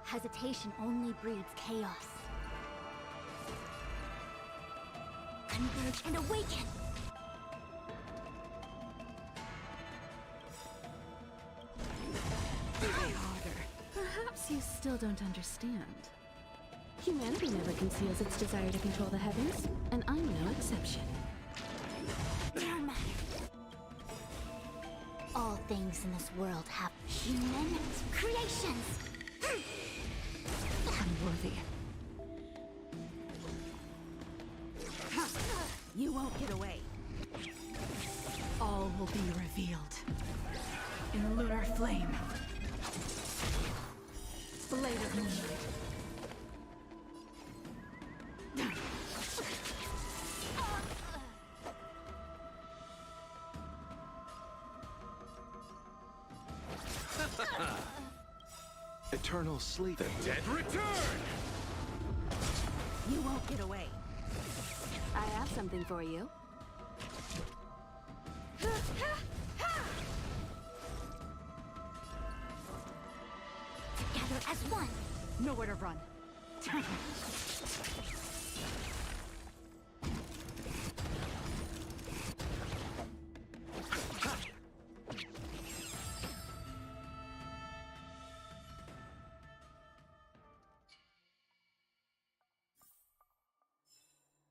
Hesitation only breeds chaos. Converge and awaken! Harder. Perhaps you still don't understand. Humanity never conceals its desire to control the heavens, and I'm no exception. All things in this world have human creations! Unworthy. You won't get away. All will be revealed. In lunar flame. Blade of moonlight. Eternal sleep. The dead return! You won't get away. I have something for you. Together as one! Nowhere to run.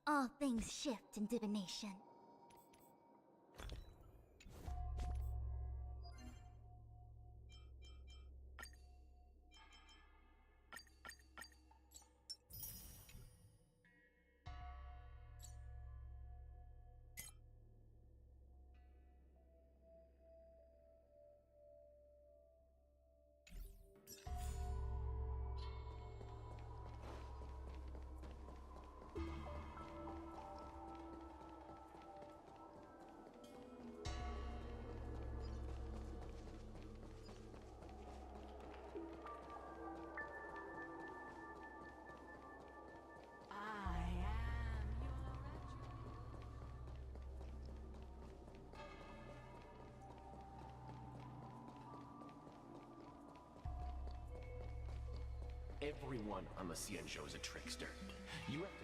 All things shift in divination. Everyone on the Xianzhou is a trickster. You have to...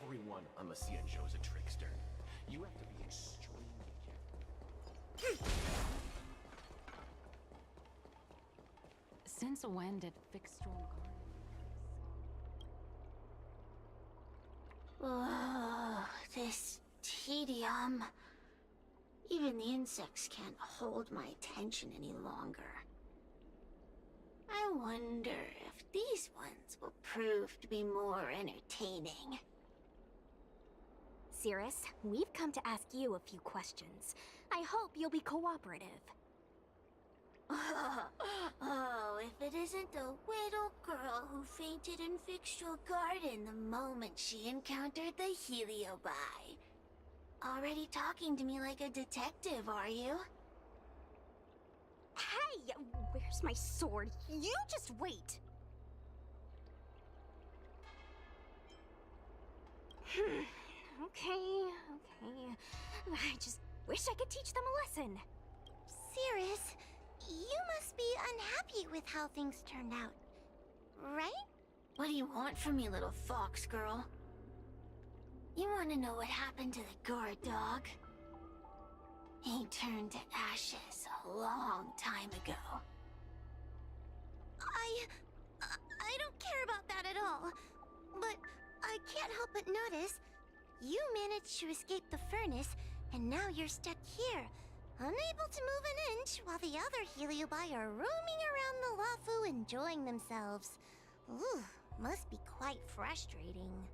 Everyone on the Xianzhou is a trickster. You have to be extremely careful. Since when did Fixstorm Garden? Oh, this tedium. Even the insects can't hold my attention any longer. I wonder if these ones will prove to be more entertaining. Cirrus, we've come to ask you a few questions. I hope you'll be cooperative. Oh, if it isn't the little girl who fainted in Fixstorm Garden the moment she encountered the Heliobi. Already talking to me like a detective, are you? Hey! Where's my sword? You just wait! Okay. I just wish I could teach them a lesson. Cirrus, you must be unhappy with how things turned out, right? What do you want from me, little fox girl? You want to know what happened to the guard dog? He turned to ashes a long time ago. I don't care about that at all. But I can't help but notice you managed to escape the furnace, and now you're stuck here, unable to move an inch while the other Heliobi are roaming around the Lafu enjoying themselves. Ooh, must be quite frustrating.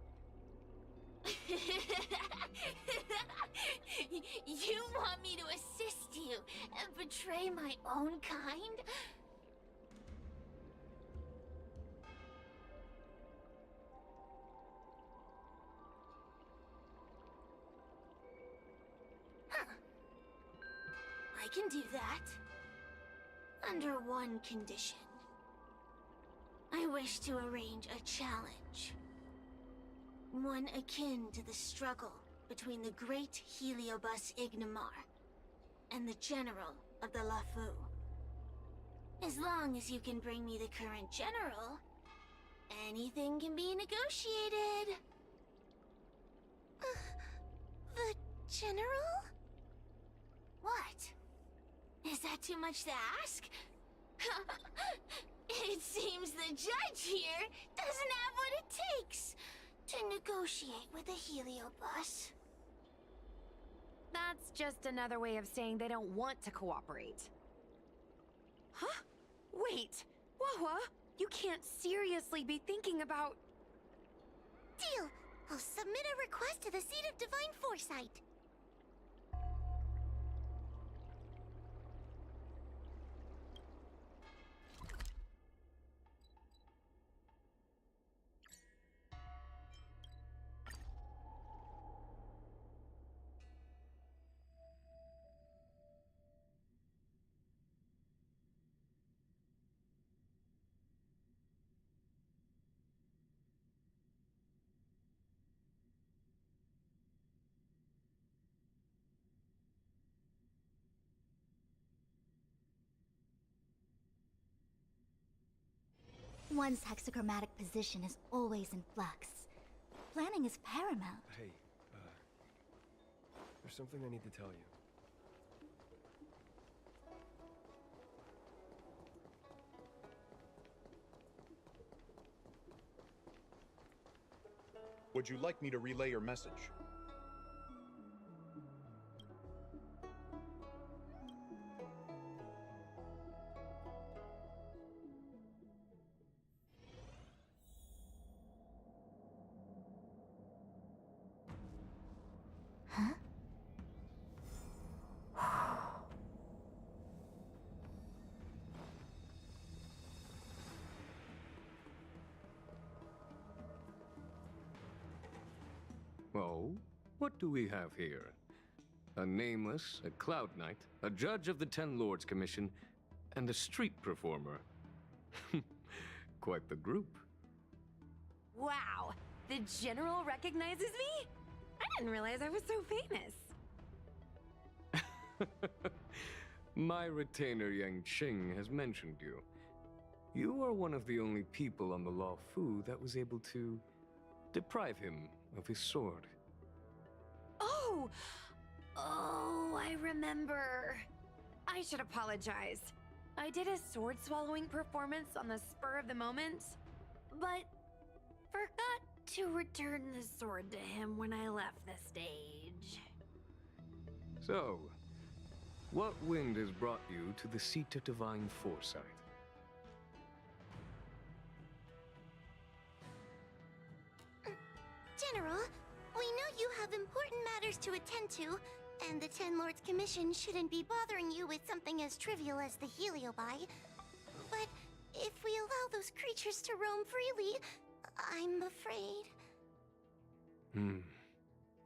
You want me to assist you and betray my own kind? can do that. Under one condition. I wish to arrange a challenge. One akin to the struggle between the great Heliobus Ignamar and the general of the Lafu. As long as you can bring me the current general, anything can be negotiated. The general? What? Is that too much to ask? It seems the judge here doesn't have what it takes to negotiate with the Heliobus. That's just another way of saying they don't want to cooperate. Huh? Wait! Wawa! You can't seriously be thinking about... Deal! I'll submit a request to the Seat of Divine Foresight. One's hexachromatic position is always in flux. Planning is paramount. Hey, there's something I need to tell you. Would you like me to relay your message? Huh? Oh, what do we have here? A nameless, a cloud knight, a judge of the Ten Lords Commission, and a street performer. Quite the group. Wow! The General recognizes me? I didn't realize I was so famous. My retainer Yang Qing has mentioned you. You are one of the only people on the Law Fu that was able to deprive him of his sword. Oh! Oh, I remember. I should apologize. I did a sword-swallowing performance on the spur of the moment, but forgot to return the sword to him when I left the stage. So, what wind has brought you to the seat of divine foresight? General, we know you have important matters to attend to, and the Ten Lords Commission shouldn't be bothering you with something as trivial as the Heliobi. But if we allow those creatures to roam freely, I'm afraid...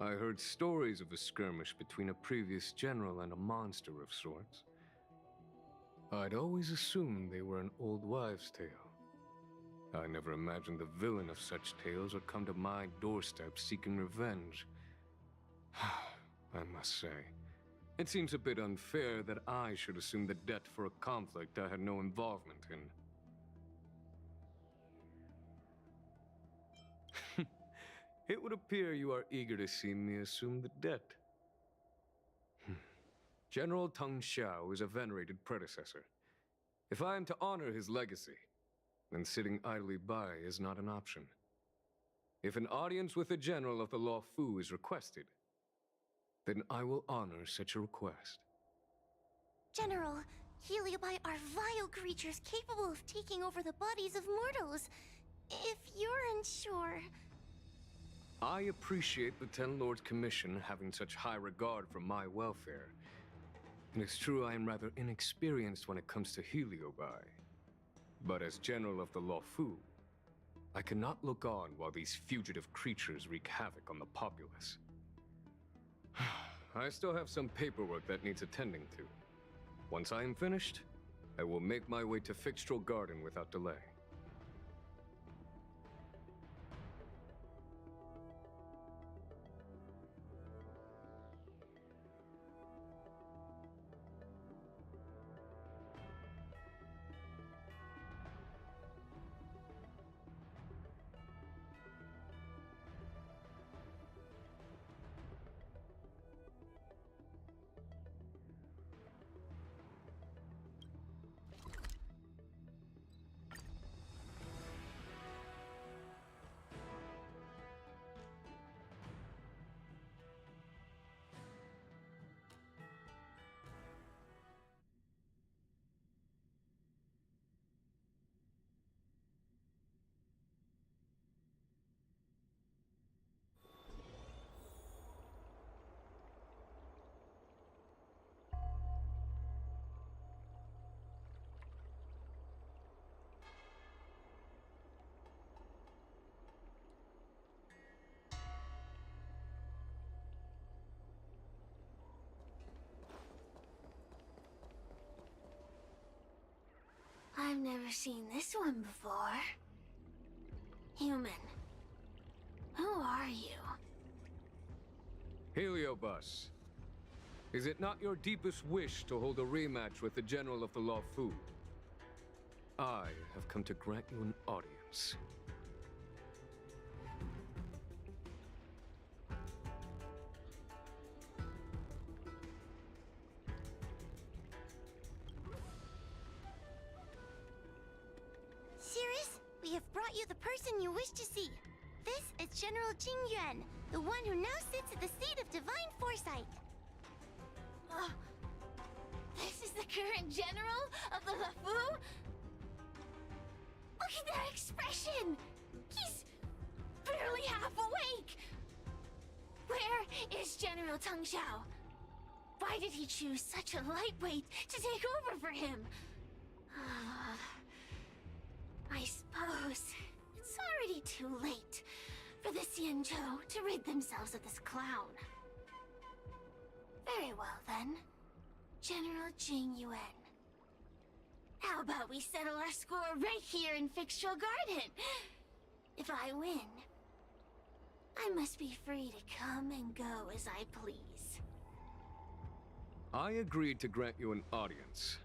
I heard stories of a skirmish between a previous general and a monster of sorts. I'd always assumed they were an old wives' tale. I never imagined the villain of such tales would come to my doorstep seeking revenge. I must say, it seems a bit unfair that I should assume the debt for a conflict I had no involvement in. It would appear you are eager to see me assume the debt. General Teng Xiao is a venerated predecessor. If I am to honor his legacy, then sitting idly by is not an option. If an audience with the general of the Law Fu is requested, then I will honor such a request. General, Heliobi are vile creatures capable of taking over the bodies of mortals. If you're unsure... I appreciate the Ten Lords Commission having such high regard for my welfare. And it's true I am rather inexperienced when it comes to Heliobi. But as General of the Law Fu, I cannot look on while these fugitive creatures wreak havoc on the populace. I still have some paperwork that needs attending to. Once I am finished, I will make my way to Fixtral Garden without delay. I've never seen this one before. Human. Who are you? Heliobus, is it not your deepest wish to hold a rematch with the General of the Law Fu? I have come to grant you an audience. Cirrus, we have brought you the person you wish to see. This is General Jing Yuan, the one who now sits at the seat of divine foresight. This is the current general of the LeFou? Look at that expression! He's barely half awake! Where is General Teng Xiao? Why did he choose such a lightweight to take over for him? I suppose it's already too late for the Xianzhou to rid themselves of this clown. Very well then, General Jing Yuan. How about we settle our score right here in Fixtral Garden? If I win, I must be free to come and go as I please. I agreed to grant you an audience,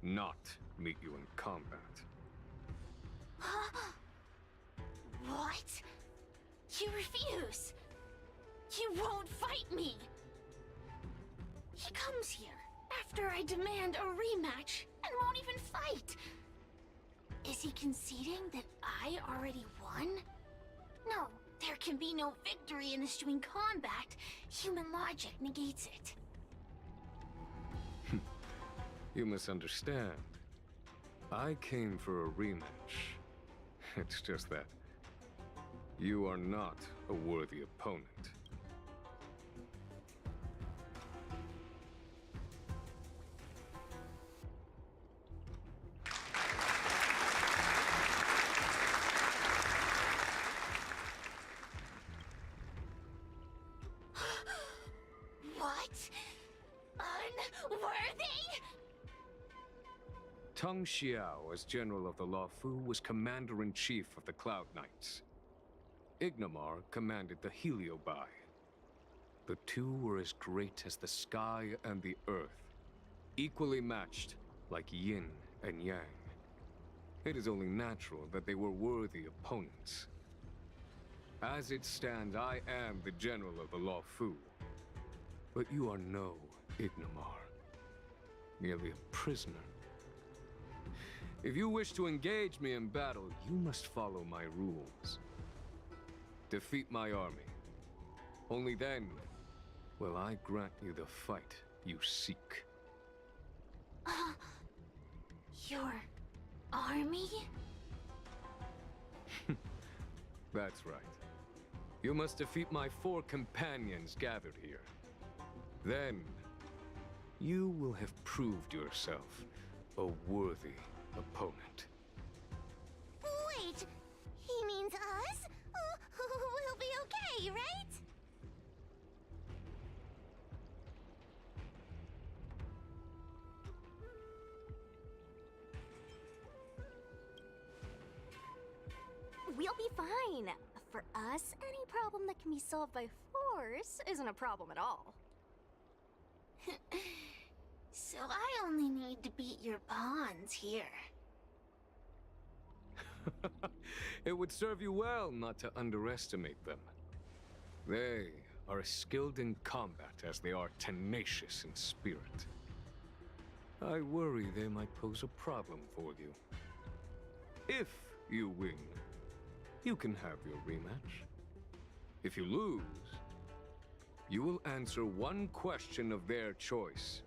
not meet you in combat. What? You refuse? You won't fight me? He comes here after I demand a rematch and won't even fight. Is he conceding that I already won? No, there can be no victory in eschewing combat. Human logic negates it. You misunderstand. I came for a rematch. It's just that you are not a worthy opponent. What? Unworthy? Teng Xiao, as General of the Law Fu, was Commander-in-Chief of the Cloud Knights. Ignamar commanded the Heliobai. The two were as great as the sky and the earth, equally matched like yin and yang. It is only natural that they were worthy opponents. As it stands, I am the General of the Law Fu. But you are no Ignamar, merely a prisoner. If you wish to engage me in battle, you must follow my rules. Defeat my army. Only then will I grant you the fight you seek. Your army? That's right. You must defeat my 4 companions gathered here. Then, you will have proved yourself a worthy opponent. Wait, he means us? We'll be okay, right? we'll be fine. For us, any problem that can be solved by force isn't a problem at all. So I only need to beat your pawns here. It would serve you well not to underestimate them. They are as skilled in combat as they are tenacious in spirit. I worry they might pose a problem for you. If you win, you can have your rematch. If you lose, you will answer one question of their choice.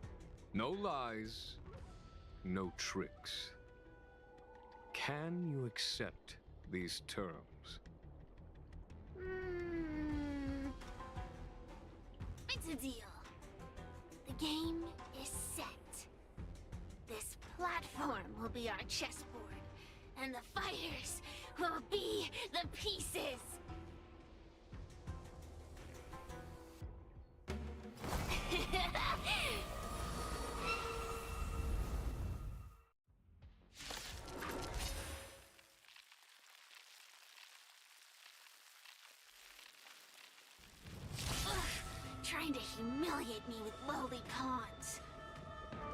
No lies, no tricks. Can you accept these terms? It's a deal. The game is set. This platform will be our chessboard, and the fighters will be the pieces. Trying to humiliate me with lowly pawns.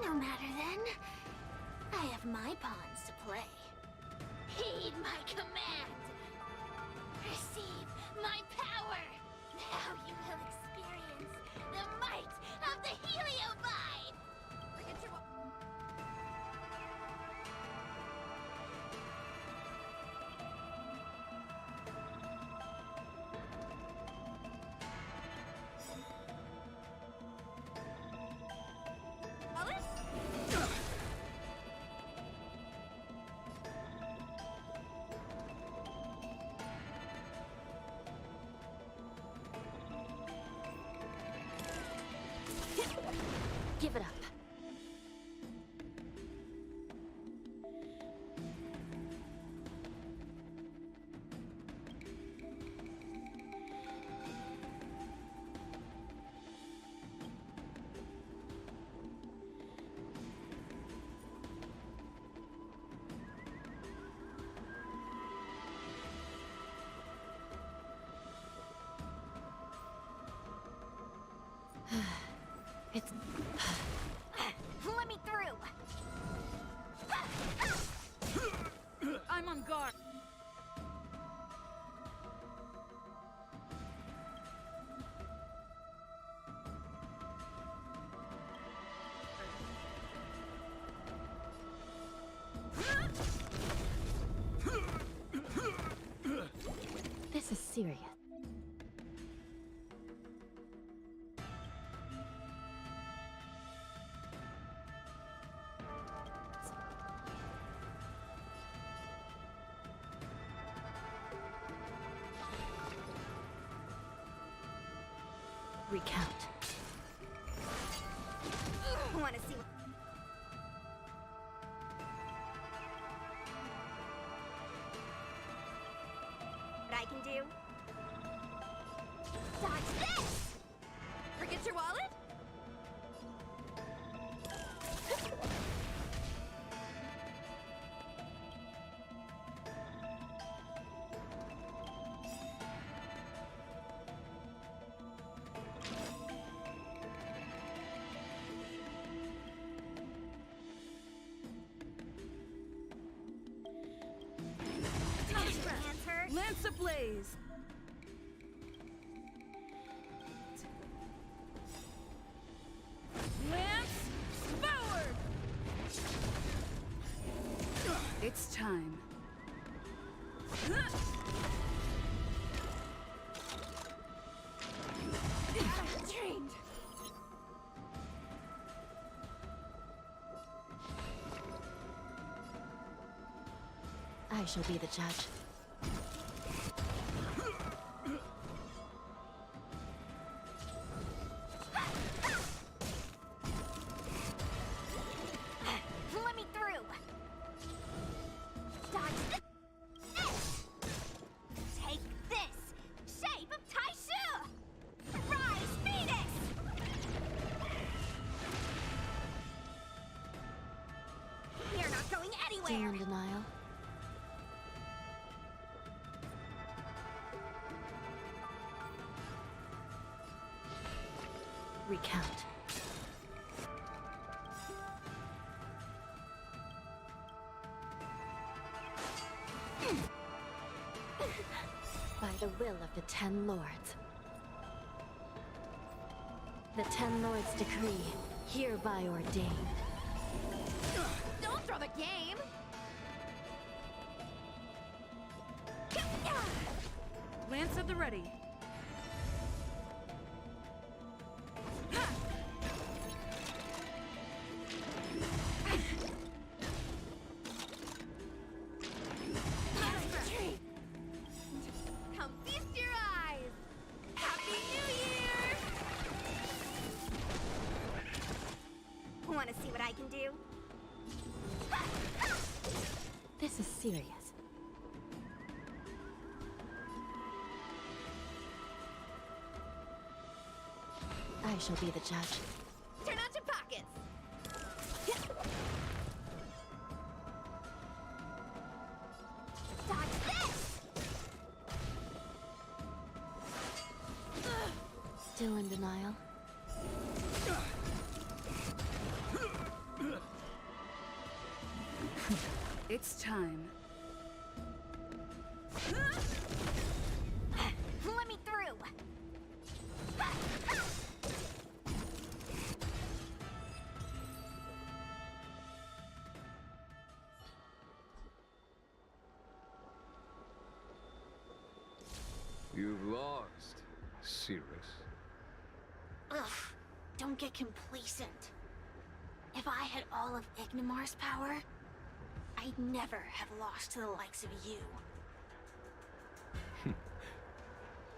No matter then. I have my pawns to play. Heed my command. Receive my power. Now you will experience the might of the Heliovide. Look at your... Give it up. It's... Let me through. I'm on guard. This is serious. Recount. Want to see what I can do? Dodge this! Forget your wallet? Lance ablaze! Lance forward! It's time. Trained. I shall be the judge. Let me through. Dodge this. Take this. Shape of Taishu. Rise, Phoenix. You're not going Still in anywhere. denial. recount. By the will of the 10 Lords. The 10 Lords' decree, hereby ordained. Don't throw the game! Lance at the ready. Come feast your eyes! Happy New Year! Want to see what I can do? This is serious. I shall be the judge. Turn out your pockets! Dodge this! Still in denial? It's time. Let me through! You've lost, Cirrus. Ugh, don't get complacent. If I had all of Ignimar's power, I'd never have lost to the likes of you.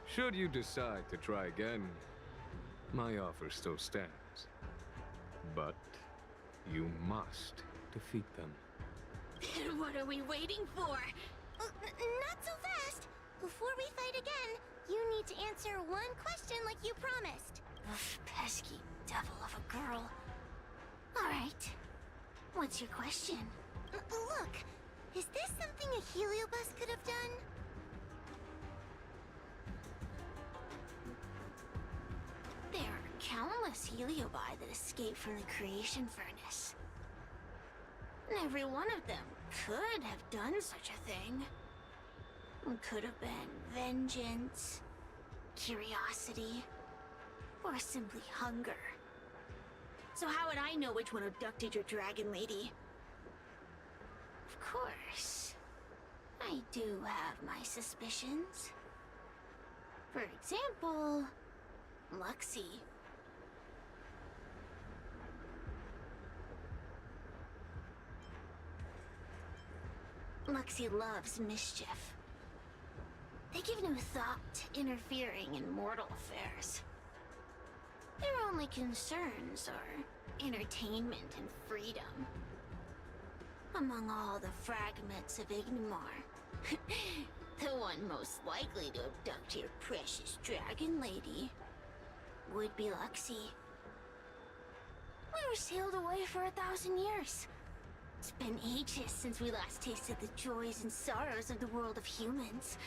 Should you decide to try again, my offer still stands. But you must defeat them. What are we waiting for? Not so fast! Before we fight again, you need to answer one question like you promised. Ugh, pesky devil of a girl. Alright. What's your question? Look, is this something a Heliobus could have done? There are countless Heliobi that escaped from the creation furnace. And every one of them could have done such a thing. It could have been vengeance, curiosity, or simply hunger. So how would I know which one abducted your dragon lady? Of course, I do have my suspicions. For example, Luxie. Luxie loves mischief. They give no thought to interfering in mortal affairs. Their only concerns are entertainment and freedom. Among all the fragments of Ignimar, the one most likely to abduct your precious dragon lady would be Luxie. We were sealed away for 1,000 years. It's been ages since we last tasted the joys and sorrows of the world of humans.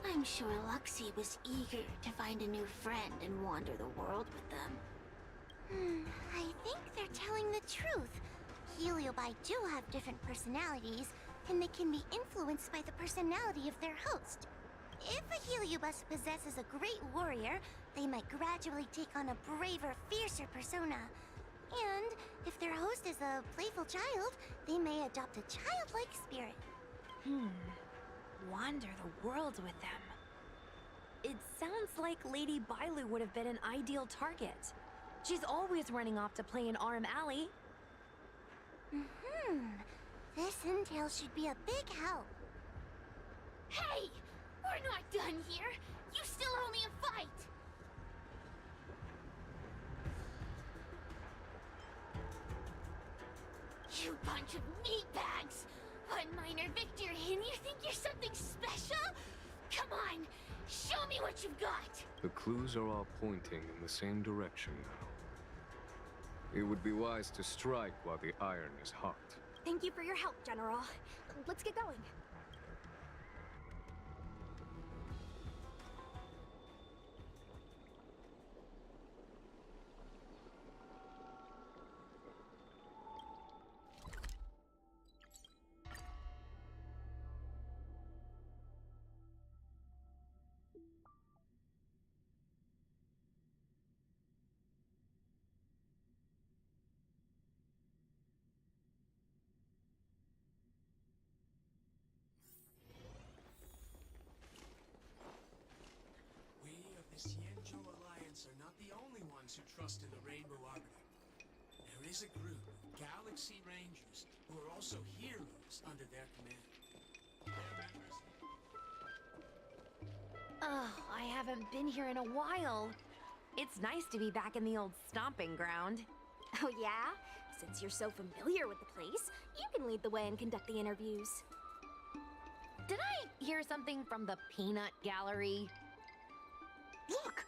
I'm sure Luxie was eager to find a new friend and wander the world with them. I think they're telling the truth. Heliobi do have different personalities, and they can be influenced by the personality of their host. If a Heliobus possesses a great warrior, they might gradually take on a braver, fiercer persona. And if their host is a playful child, they may adopt a childlike spirit. Wander the world with them. It sounds like Lady Bailu would have been an ideal target. She's always running off to play in Arm Alley. This intel should be a big help. Hey! We're not done here! You still owe me a fight! You bunch of meatbags! One minor victory and you think you're something special? Come on, show me what you've got! The clues are all pointing in the same direction now. It would be wise to strike while the iron is hot. Thank you for your help, General. Let's get going. ones who trust in the Rainbow Arbiter. There is a group of Galaxy Rangers who are also heroes under their command. Their members... Oh, I haven't been here in a while. It's nice to be back in the old stomping ground. Oh yeah? Since you're so familiar with the place, you can lead the way and conduct the interviews. Did I hear something from the Peanut Gallery? Look!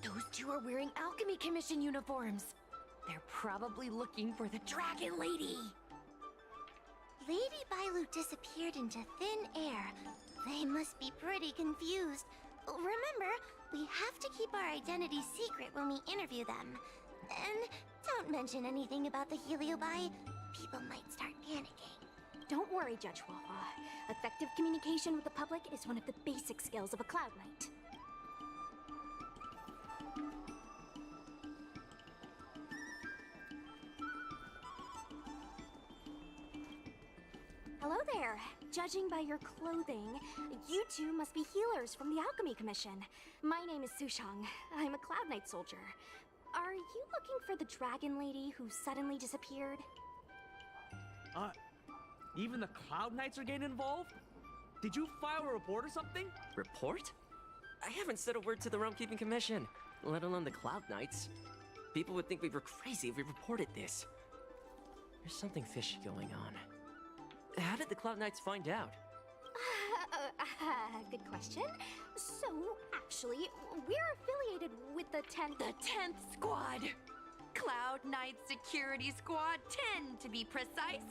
Those two are wearing Alchemy Commission uniforms. They're probably looking for the Dragon Lady. Lady Bailu disappeared into thin air. They must be pretty confused. Remember, we have to keep our identity secret when we interview them. And don't mention anything about the Heliobi. People might start panicking. Don't worry, Judge Wawa. Effective communication with the public is one of the basic skills of a Cloud Knight. Hello there. Judging by your clothing, you two must be healers from the Alchemy Commission. My name is Sushang. I'm a Cloud Knight soldier. Are you looking for the Dragon Lady who suddenly disappeared? Even the Cloud Knights are getting involved? Did you file a report or something? Report? I haven't said a word to the Realm Keeping Commission, let alone the Cloud Knights. People would think we were crazy if we reported this. There's something fishy going on. How did the Cloud Knights find out? Good question. So, actually, we're affiliated with the 10th... The 10th Squad! Cloud Knight Security Squad 10, to be precise.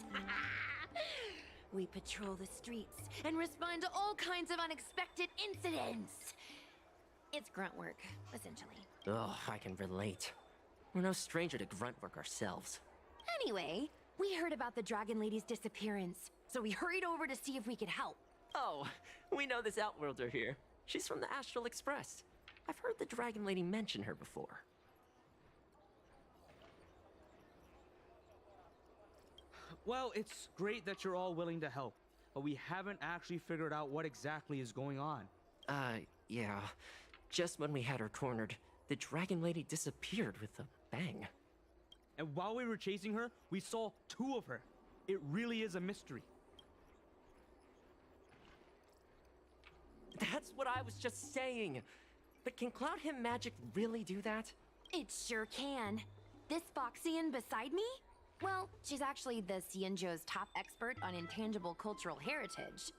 We patrol the streets and respond to all kinds of unexpected incidents. It's grunt work, essentially. Oh, I can relate. We're no stranger to grunt work ourselves. Anyway, we heard about the Dragon Lady's disappearance, so we hurried over to see if we could help. Oh, we know this Outworlder here. She's from the Astral Express. I've heard the Dragon Lady mention her before. Well, it's great that you're all willing to help, but we haven't actually figured out what exactly is going on. Yeah. Just when we had her cornered, the Dragon Lady disappeared with a bang. And while we were chasing her, we saw two of her. It really is a mystery. That's what I was just saying. But can Cloud Hymn magic really do that? It sure can. This Foxian beside me? Well, she's actually the Xianzhou's top expert on intangible cultural heritage.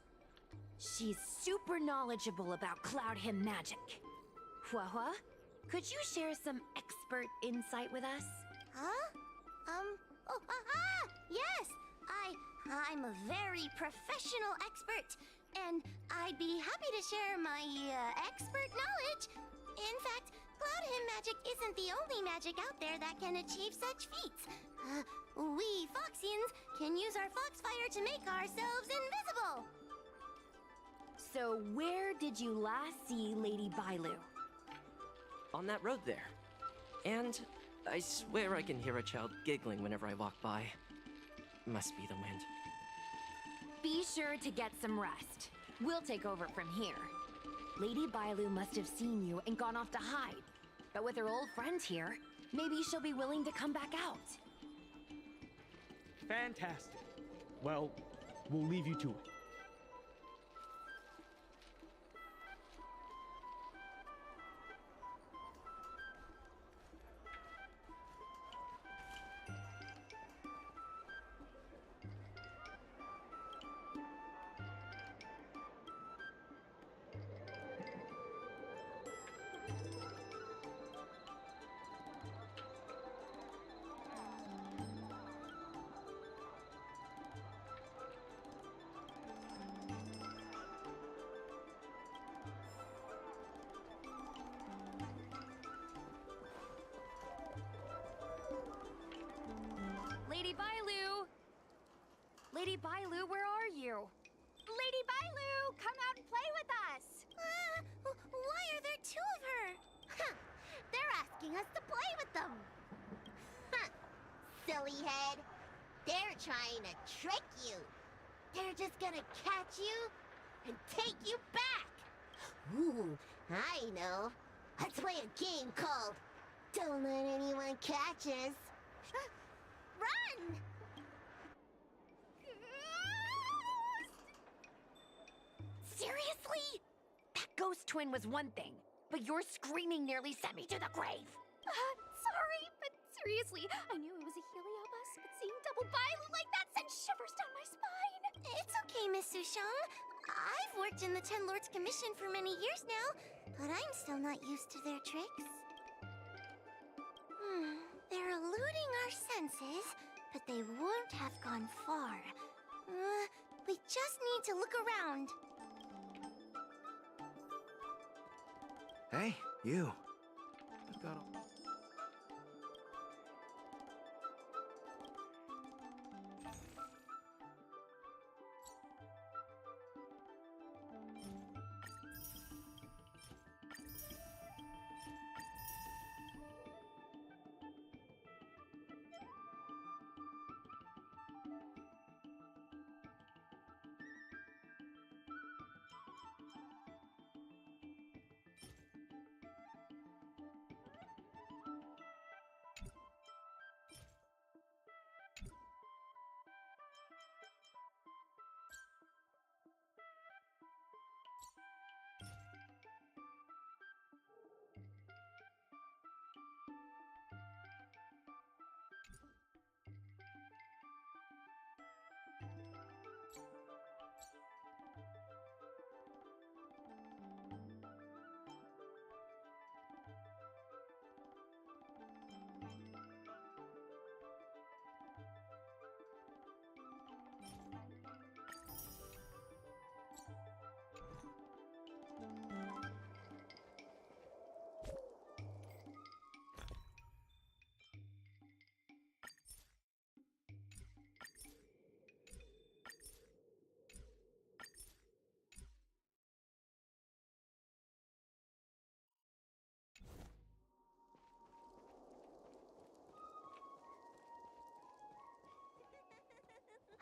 She's super knowledgeable about Cloud Hymn magic. Huahua, could you share some expert insight with us? Huh? Yes! I'm a very professional expert, and I'd be happy to share my, expert knowledge. In fact, Cloud Hymn magic isn't the only magic out there that can achieve such feats. We Foxians can use our Foxfire to make ourselves invisible. So where did you last see Lady Bailu? On that road there. And I swear I can hear a child giggling whenever I walk by. Must be the wind. Be sure to get some rest. We'll take over from here. Lady Bailu must have seen you and gone off to hide. But with her old friends here, maybe she'll be willing to come back out. Fantastic. Well, we'll leave you to it. Lady Bailu! Lady Bailu, where are you? Lady Bailu, come out and play with us! Why are there two of her? Huh, they're asking us to play with them. Huh, silly head. They're trying to trick you. They're just gonna catch you and take you back. Ooh, I know. Let's play a game called Don't let anyone catch us. Run! Seriously? That ghost twin was one thing, but your screaming nearly sent me to the grave. Sorry, but seriously, I knew it was a heliobus, but seeing double Bailu like that sent shivers down my spine. It's okay, Miss Sushang. I've worked in the Ten Lords Commission for many years now, but I'm still not used to their tricks. They're eluding our senses, but they won't have gone far. We just need to look around. Hey, you. I've got a...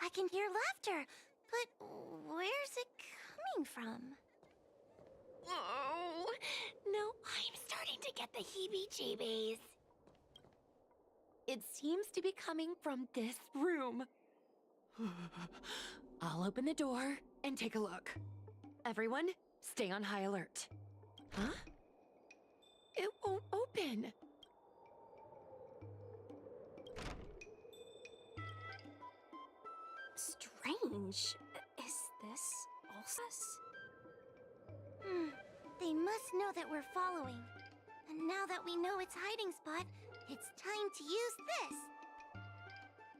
I can hear laughter, but where's it coming from? Oh, no, I'm starting to get the heebie-jeebies. It seems to be coming from this room. I'll open the door and take a look. Everyone, stay on high alert. Huh? It won't open. Strange. Is this also us? They must know that we're following. And now that we know its hiding spot, it's time to use this.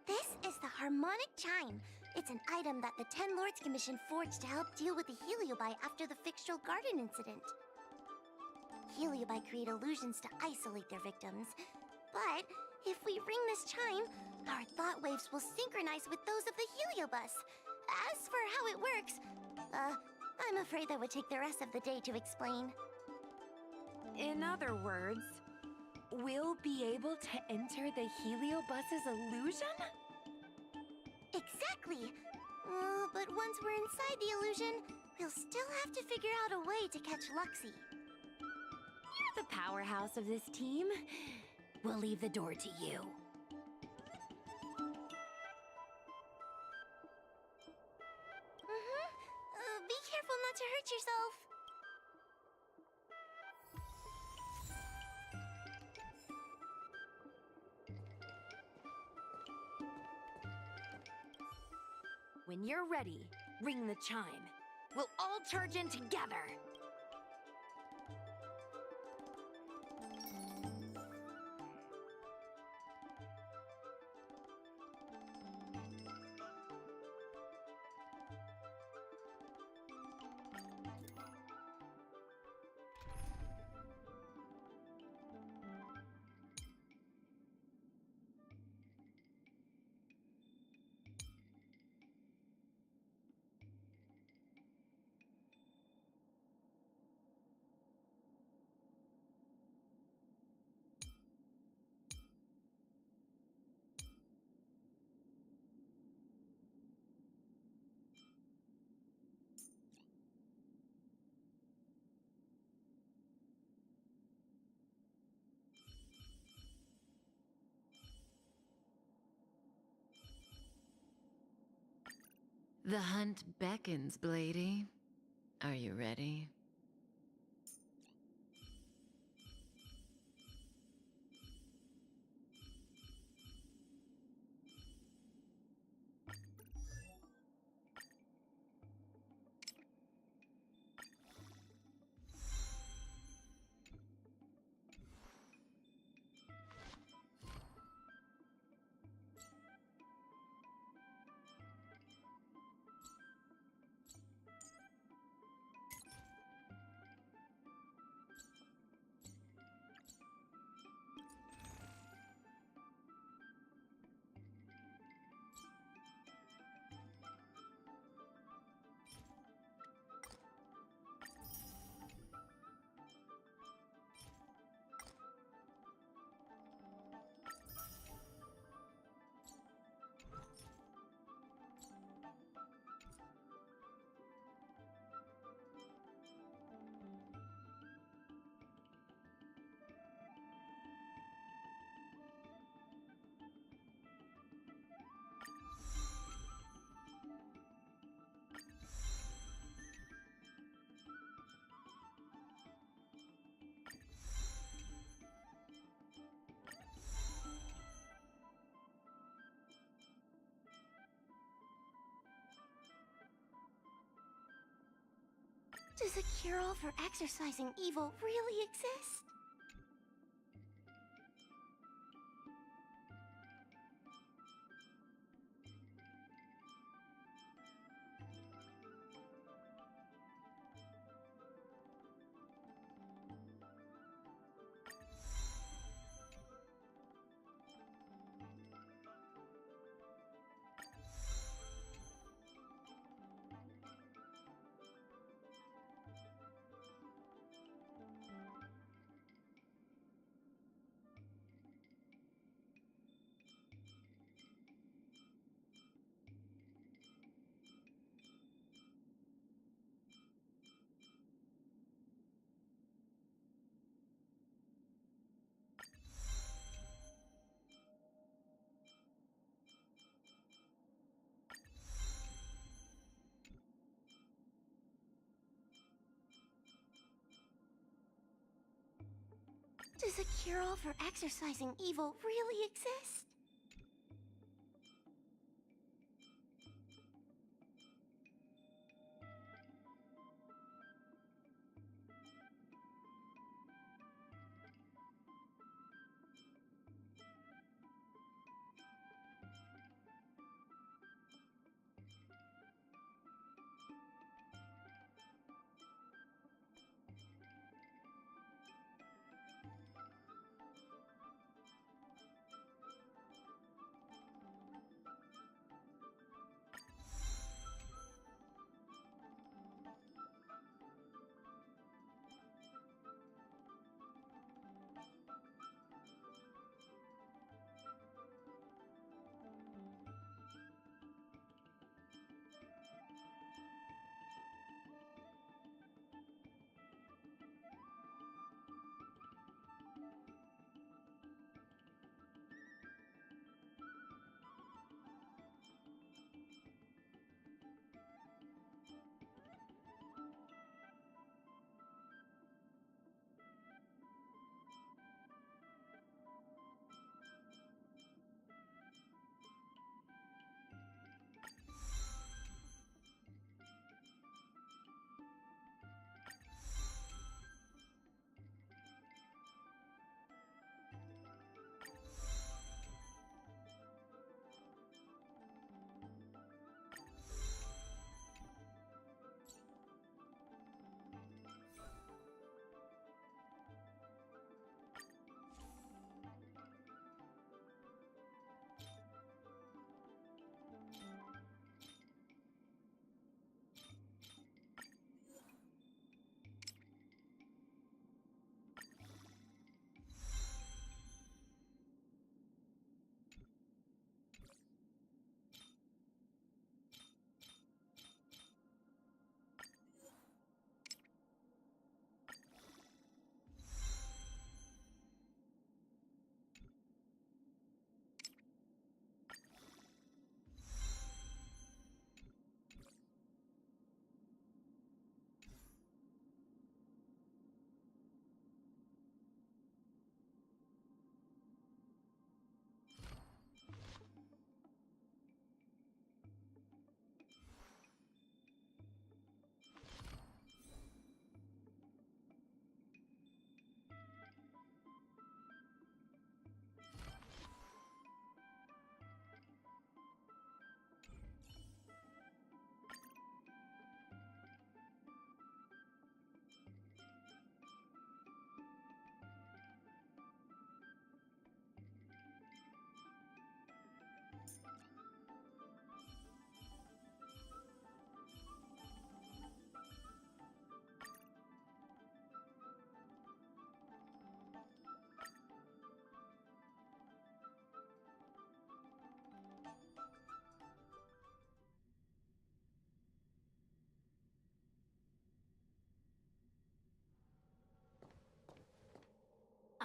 This is the harmonic chime. It's an item that the Ten Lords Commission forged to help deal with the Heliobi after the Fictional Garden incident. Heliobi create illusions to isolate their victims. But if we ring this chime, our thought waves will synchronize with those of the Heliobus. As for how it works, I'm afraid that would take the rest of the day to explain. In other words, we'll be able to enter the Heliobus's illusion? Exactly! But once we're inside the illusion, we'll still have to figure out a way to catch Luxie. You're the powerhouse of this team. We'll leave the door to you. Be careful not to hurt yourself. When you're ready, ring the chime. We'll all charge in together. The hunt beckons, Blady. Are you ready? Does a cure-all for exorcising evil really exist? Does a cure-all for exorcising evil really exist?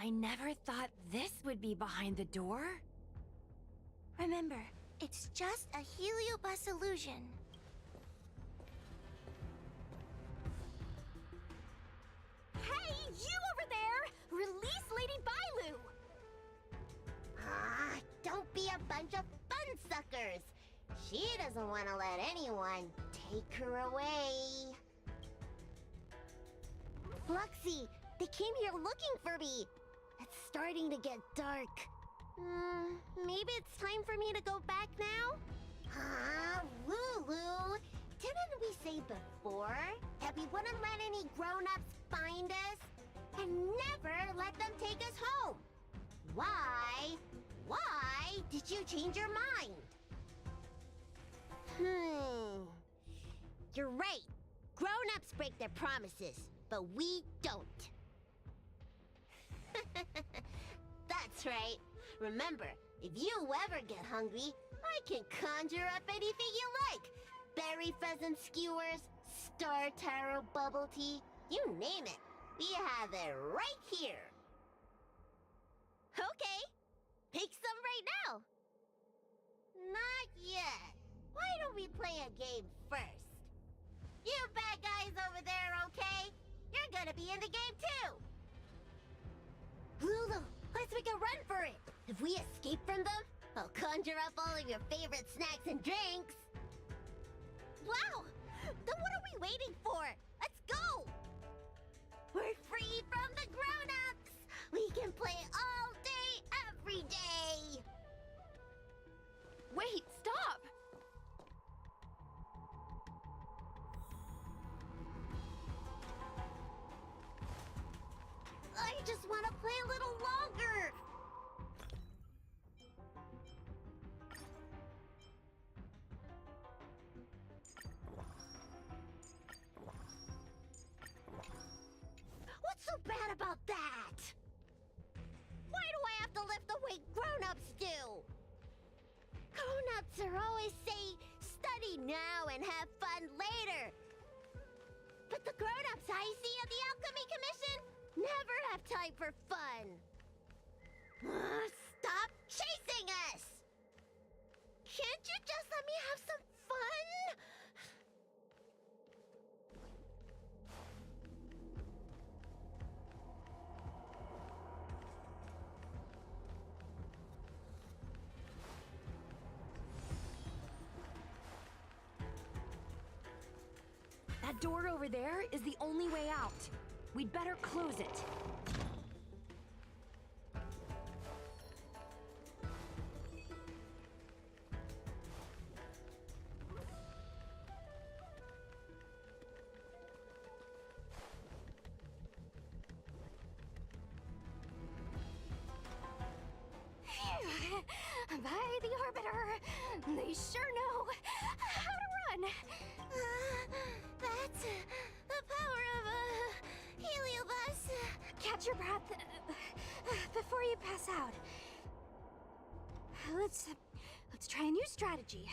I never thought this would be behind the door. Remember, it's just a heliobus illusion. Hey, you over there! Release Lady Bailu! Ah, don't be a bunch of fun suckers. She doesn't want to let anyone take her away. Fluxy, they came here looking for me. It's starting to get dark. Maybe it's time for me to go back now? Huh, Lulu? Didn't we say before that we wouldn't let any grown-ups find us? And never let them take us home? Why? Why did you change your mind? You're right. Grown-ups break their promises, but we don't. That's right. Remember, if you ever get hungry, I can conjure up anything you like. Berry pheasant skewers, star taro bubble tea, you name it. We have it right here. Okay, pick some right now. Not yet. Why don't we play a game first? You bad guys over there, okay? You're gonna be in the game too. Lulu, let's make a run for it. If we escape from them, I'll conjure up all of your favorite snacks and drinks. Wow! Then what are we waiting for? Let's go! We're free from the grown-ups! We can play all day, every day! Wait, stop! I just want to play a little longer! What's so bad about that? Why do I have to lift the weight grown-ups do? Grown-ups are always say, study now and have fun later. But the grown-ups I see at the Alchemy Commission never have time for fun. Stop chasing us! Can't you just let me have some fun? That door over there is the only way out. We'd better close it. By the Arbiter, they sure know how to run. That's the power of a heliobus. Catch your breath before you pass out. Let's try a new strategy.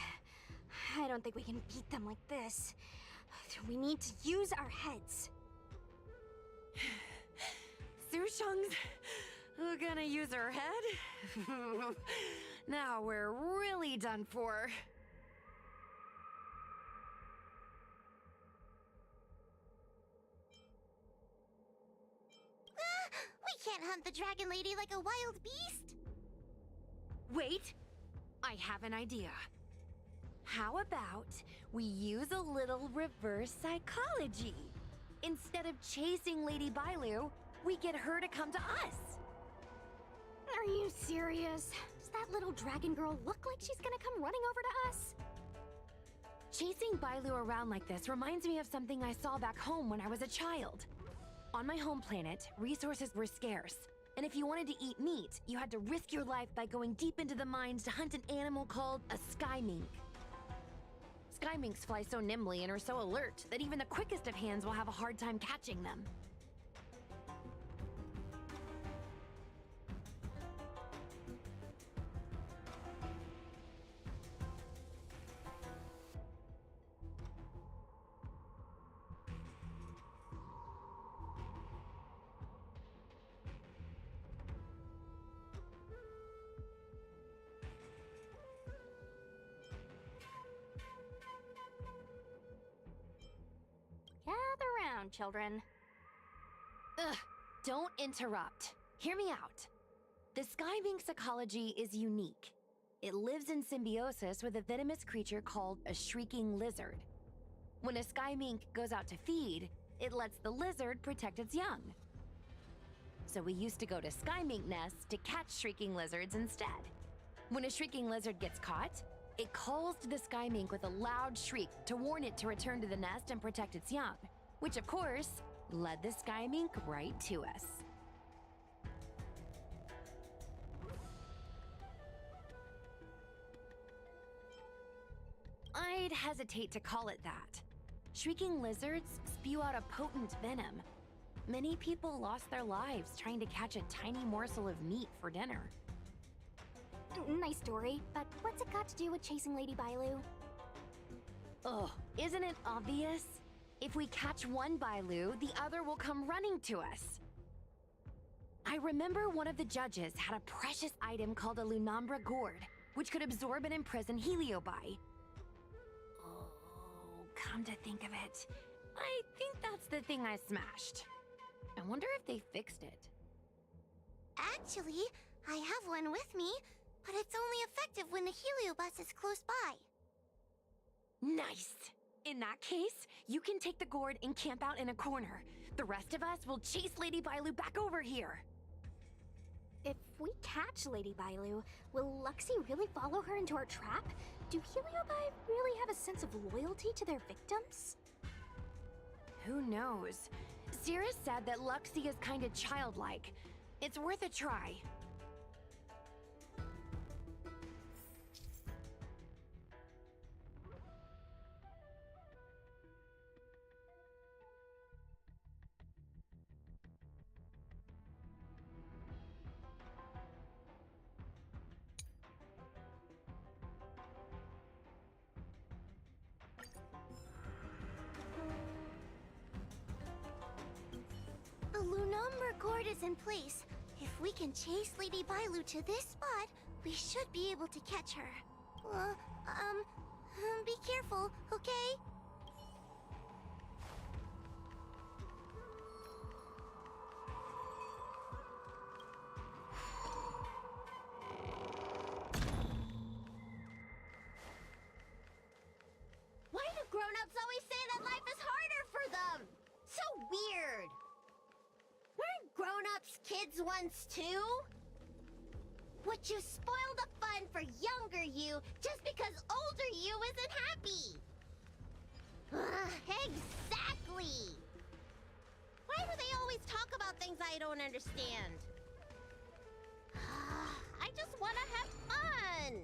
I don't think we can beat them like this. We need to use our heads. Sushang's gonna use her head? Now we're really done for. We can't hunt the dragon lady like a wild beast. Wait, I have an idea. How about we use a little reverse psychology? Instead of chasing Lady Bailu, we get her to come to us. Are you serious? Does that little dragon girl look like she's gonna come running over to us? Chasing Bailu around like this reminds me of something I saw back home when I was a child. On my home planet, resources were scarce, and if you wanted to eat meat, you had to risk your life by going deep into the mines to hunt an animal called a sky mink. Sky minks fly so nimbly and are so alert that even the quickest of hands will have a hard time catching them. down, children. Ugh, don't interrupt. Hear me out. The sky mink's ecology is unique. It lives in symbiosis with a venomous creature called a shrieking lizard. When a sky mink goes out to feed, it lets the lizard protect its young. So we used to go to sky mink nests to catch shrieking lizards instead. When a shrieking lizard gets caught, it calls to the sky mink with a loud shriek to warn it to return to the nest and protect its young, which of course led the sky mink right to us. I'd hesitate to call it that. Shrieking lizards spew out a potent venom. Many people lost their lives trying to catch a tiny morsel of meat for dinner. Nice story, but what's it got to do with chasing Lady Bailu? Ugh, isn't it obvious? If we catch one Bailu, the other will come running to us. I remember one of the judges had a precious item called a Lunambra gourd, which could absorb and imprison Heliobi. Oh, come to think of it, I think that's the thing I smashed. I wonder if they fixed it. Actually, I have one with me, but it's only effective when the Heliobus is close by. Nice! In that case, you can take the gourd and camp out in a corner. The rest of us will chase Lady Bailu back over here. If we catch Lady Bailu, will Luxie really follow her into our trap? Do Heliobi really have a sense of loyalty to their victims? Who knows? Cirrus said that Luxie is kinda childlike. It's worth a try. The Lunambra gourd is in place. If we can chase Lady Bailu to this spot, we should be able to catch her. Be careful, okay? Why do grown-ups always say that life is harder for them? So weird. Weren't grown-ups kids once too? Would you spoil the fun for younger you just because older you isn't happy? Exactly! Why do they always talk about things I don't understand? I just want to have fun!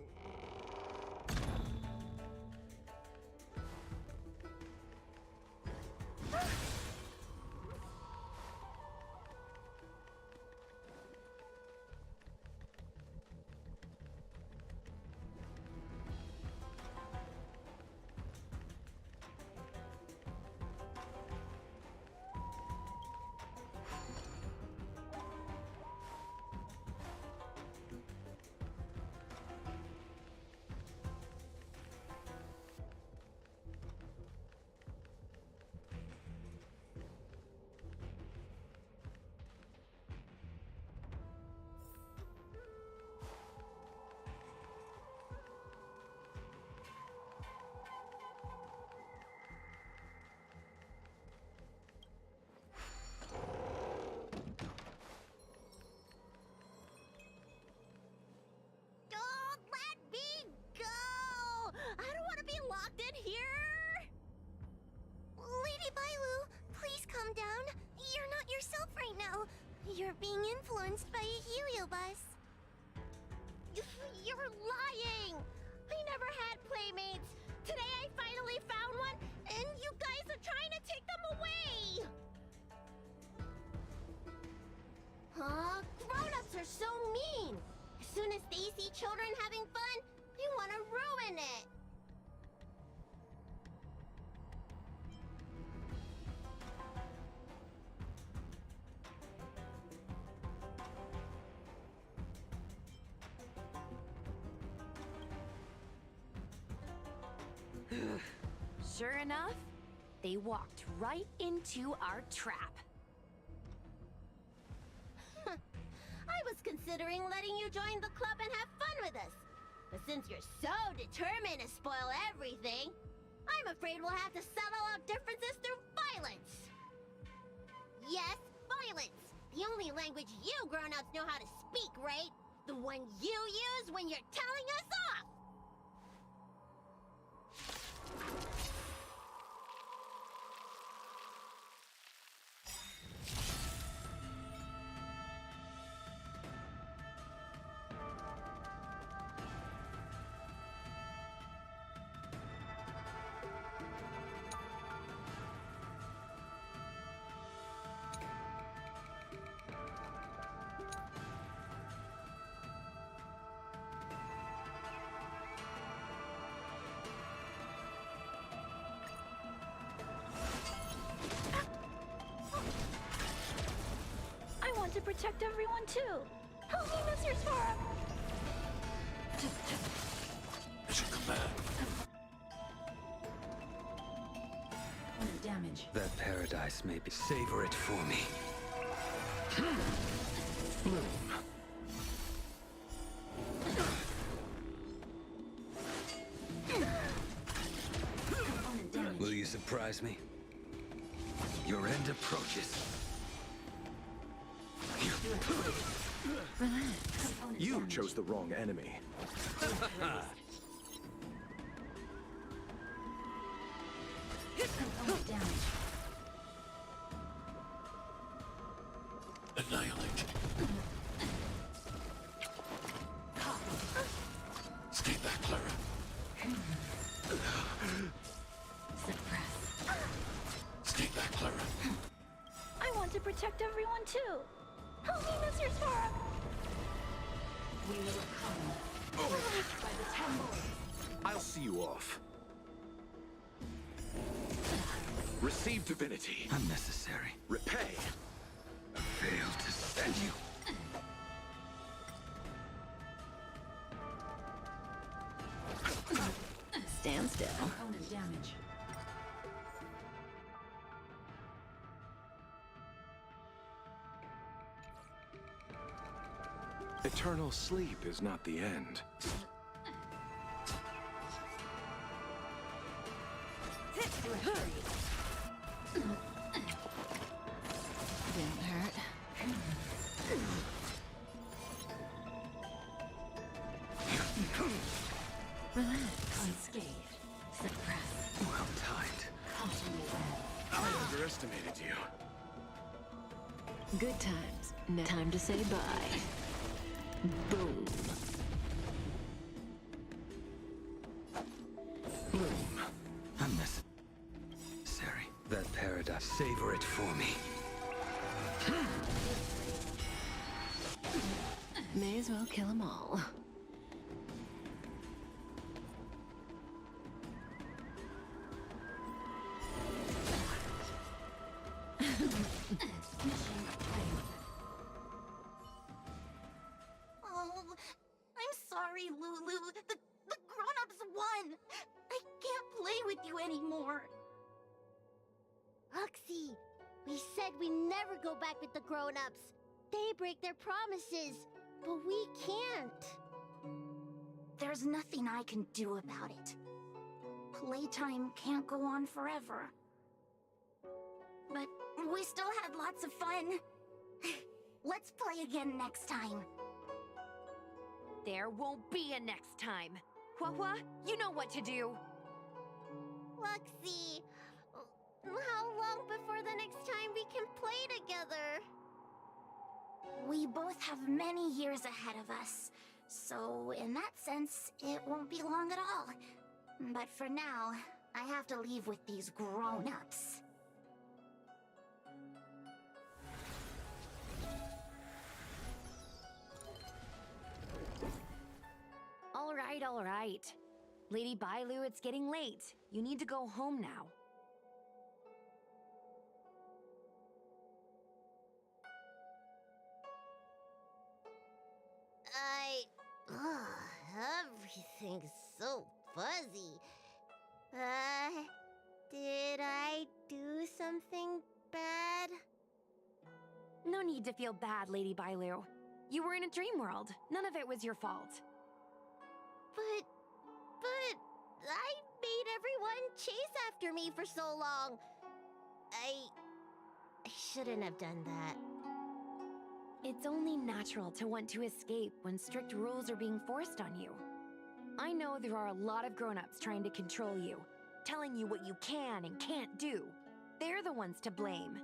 You're being influenced by a Heliobus. You're lying! I never had playmates. Today I finally found one, and you guys are trying to take them away! Huh? Grown-ups are so mean! As soon as they see children having fun, they want to ruin it! Sure enough, They walked right into our trap. I was considering letting you join the club and have fun with us. But since you're so determined to spoil everything, I'm afraid we'll have to settle our differences through violence. Yes, violence. The only language you grown-ups know how to speak, right? The one you use when you're telling us off! I want to protect everyone too. Help me, Mr. Spara. As a command. Damage. That paradise may be. Savor it for me. Bloom. Will you surprise me? Your end approaches. You chose the wrong enemy. Annihilate. Stay back, Clara. Stay back, Clara. I want to protect everyone too. Help me, Mr. Spara. We will come by the temple. I'll see you off. Receive divinity. Unnecessary. Repay. I failed to send you. Stand still. Component damage. Eternal sleep is not the end. Didn't hurt. Relax. Unscathed. Suppress. Well timed. I underestimated you. Good times. Now time to say bye. Boom. Bloom. Unnecessary. That paradise. Savor it for me. May as well kill them all. Oh, I'm sorry, Lulu. The grown-ups won. I can't play with you anymore. Oxy, we said we never go back with the grown-ups. They break their promises, but we can't. There's nothing I can do about it. Playtime can't go on forever. But we still had lots of fun. Let's play again next time. There won't be a next time. Hua, you know what to do. Luxie, how long before the next time we can play together? We both have many years ahead of us, so in that sense, it won't be long at all. But for now, I have to leave with these grown-ups. All right. Lady Bailu, it's getting late. You need to go home now. Everything's so fuzzy. Did I something bad? No need to feel bad, Lady Bailu. You were in a dream world. None of it was your fault. But I made everyone chase after me for so long. I shouldn't have done that. It's only natural to want to escape when strict rules are being forced on you. I know there are a lot of grown-ups trying to control you, telling you what you can and can't do. They're the ones to blame.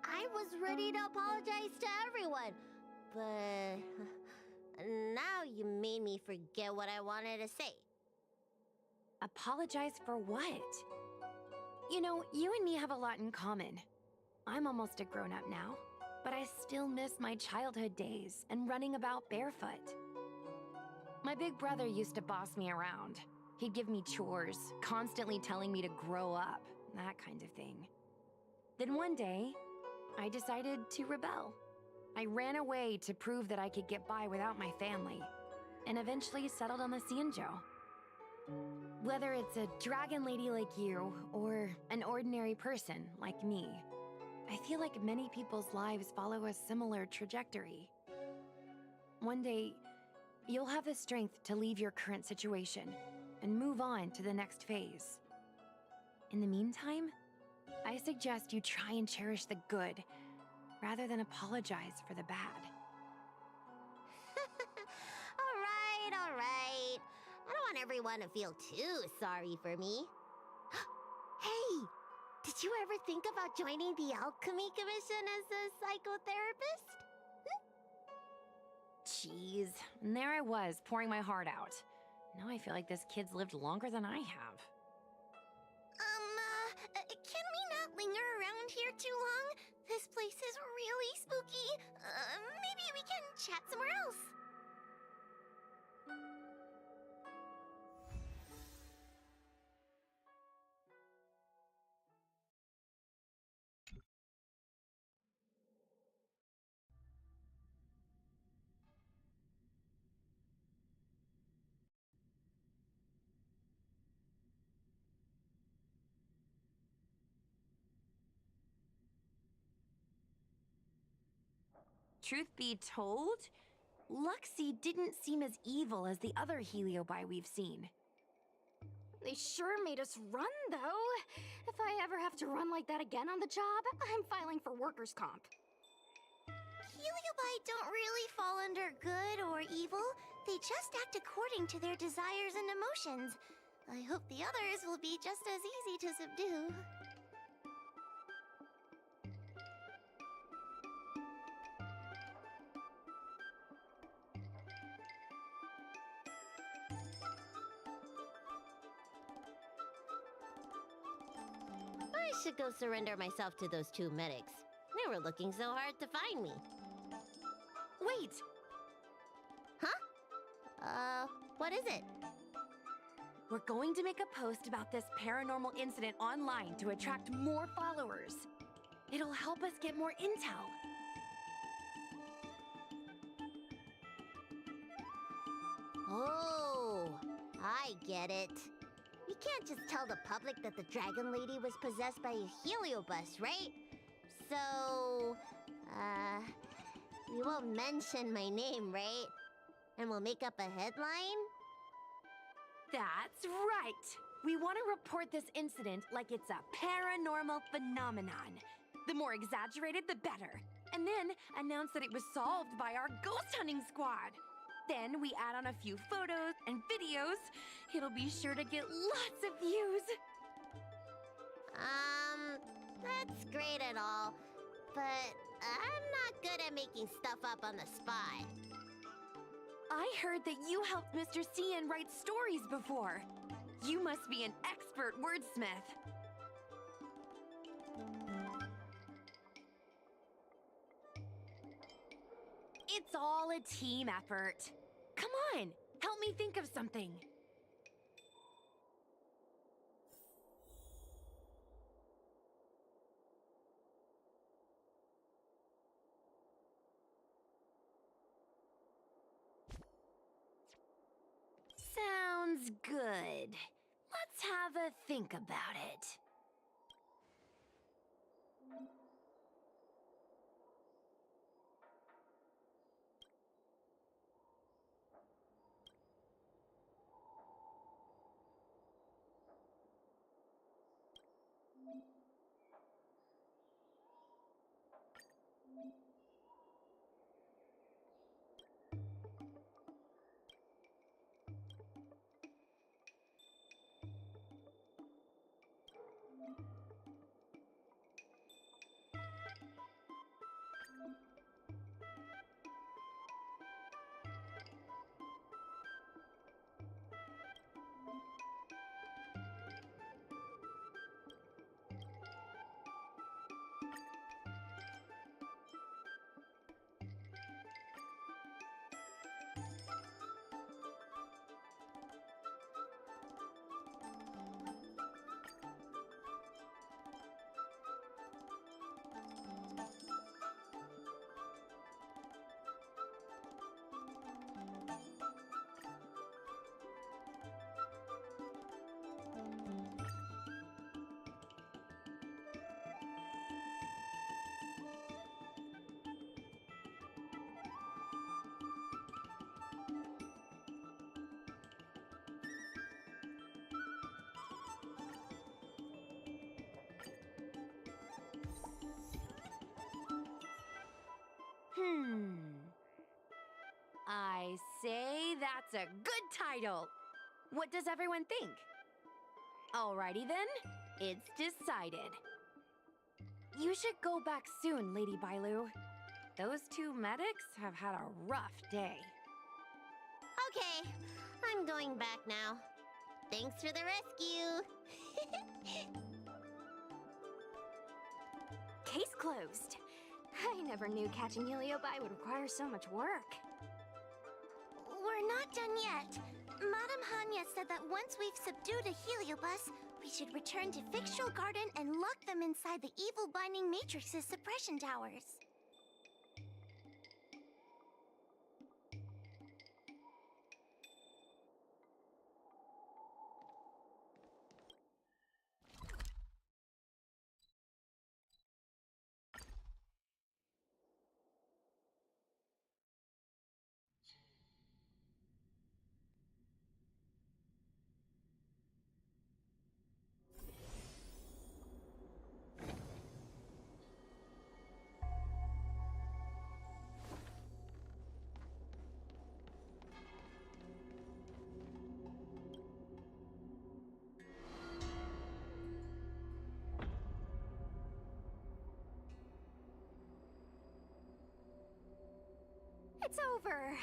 I was ready to apologize to everyone, but now you made me forget what I wanted to say. Apologize for what? You know, you and me have a lot in common. I'm almost a grown-up now, but I still miss my childhood days and running about barefoot. My big brother used to boss me around. He'd give me chores, constantly telling me to grow up, that kind of thing. Then one day, I decided to rebel. I ran away to prove that I could get by without my family, and eventually settled on the Xianzhou. Whether it's a dragon lady like you, or an ordinary person like me, I feel like many people's lives follow a similar trajectory. One day, you'll have the strength to leave your current situation and move on to the next phase. In the meantime, I suggest you try and cherish the good, rather than apologize for the bad. All right. I don't want everyone to feel too sorry for me. Hey, did you ever think about joining the Alchemy Commission as a psychotherapist? Jeez, and there I was, pouring my heart out. Now I feel like this kid's lived longer than I have. Can we not linger around here too long? This place is really spooky. Maybe we can chat somewhere else. Truth be told, Luxie didn't seem as evil as the other Heliobi we've seen. They sure made us run, though. If I ever have to run like that again on the job, I'm filing for workers' comp. Heliobi don't really fall under good or evil. They just act according to their desires and emotions. I hope the others will be just as easy to subdue. I should go surrender myself to those two medics. They were looking so hard to find me. Wait! Huh? What is it? We're going to make a post about this paranormal incident online to attract more followers. It'll help us get more intel. Oh, I get it. We can't just tell the public that the Dragon Lady was possessed by a Heliobus, right? So, we won't mention my name, right? And we'll make up a headline? That's right! We want to report this incident like it's a paranormal phenomenon. The more exaggerated, the better. And then announce that it was solved by our ghost hunting squad. Then we add on a few photos and videos. It'll be sure to get lots of views. That's great and all, but I'm not good at making stuff up on the spot. I heard that you helped Mr. Cian write stories before. You must be an expert wordsmith. It's all a team effort. Come on, help me think of something. Sounds good. Let's have a think about it. That's a good title. What does everyone think? Alrighty then, it's decided. You should go back soon, Lady Bailu. Those two medics have had a rough day. Okay, I'm going back now. Thanks for the rescue. Case closed. I never knew catching Heliobi would require so much work. We're not done yet. Madame Hanya said that once we've subdued a heliobus, we should return to Fixtural Garden and lock them inside the evil binding matrix's suppression towers. It's over.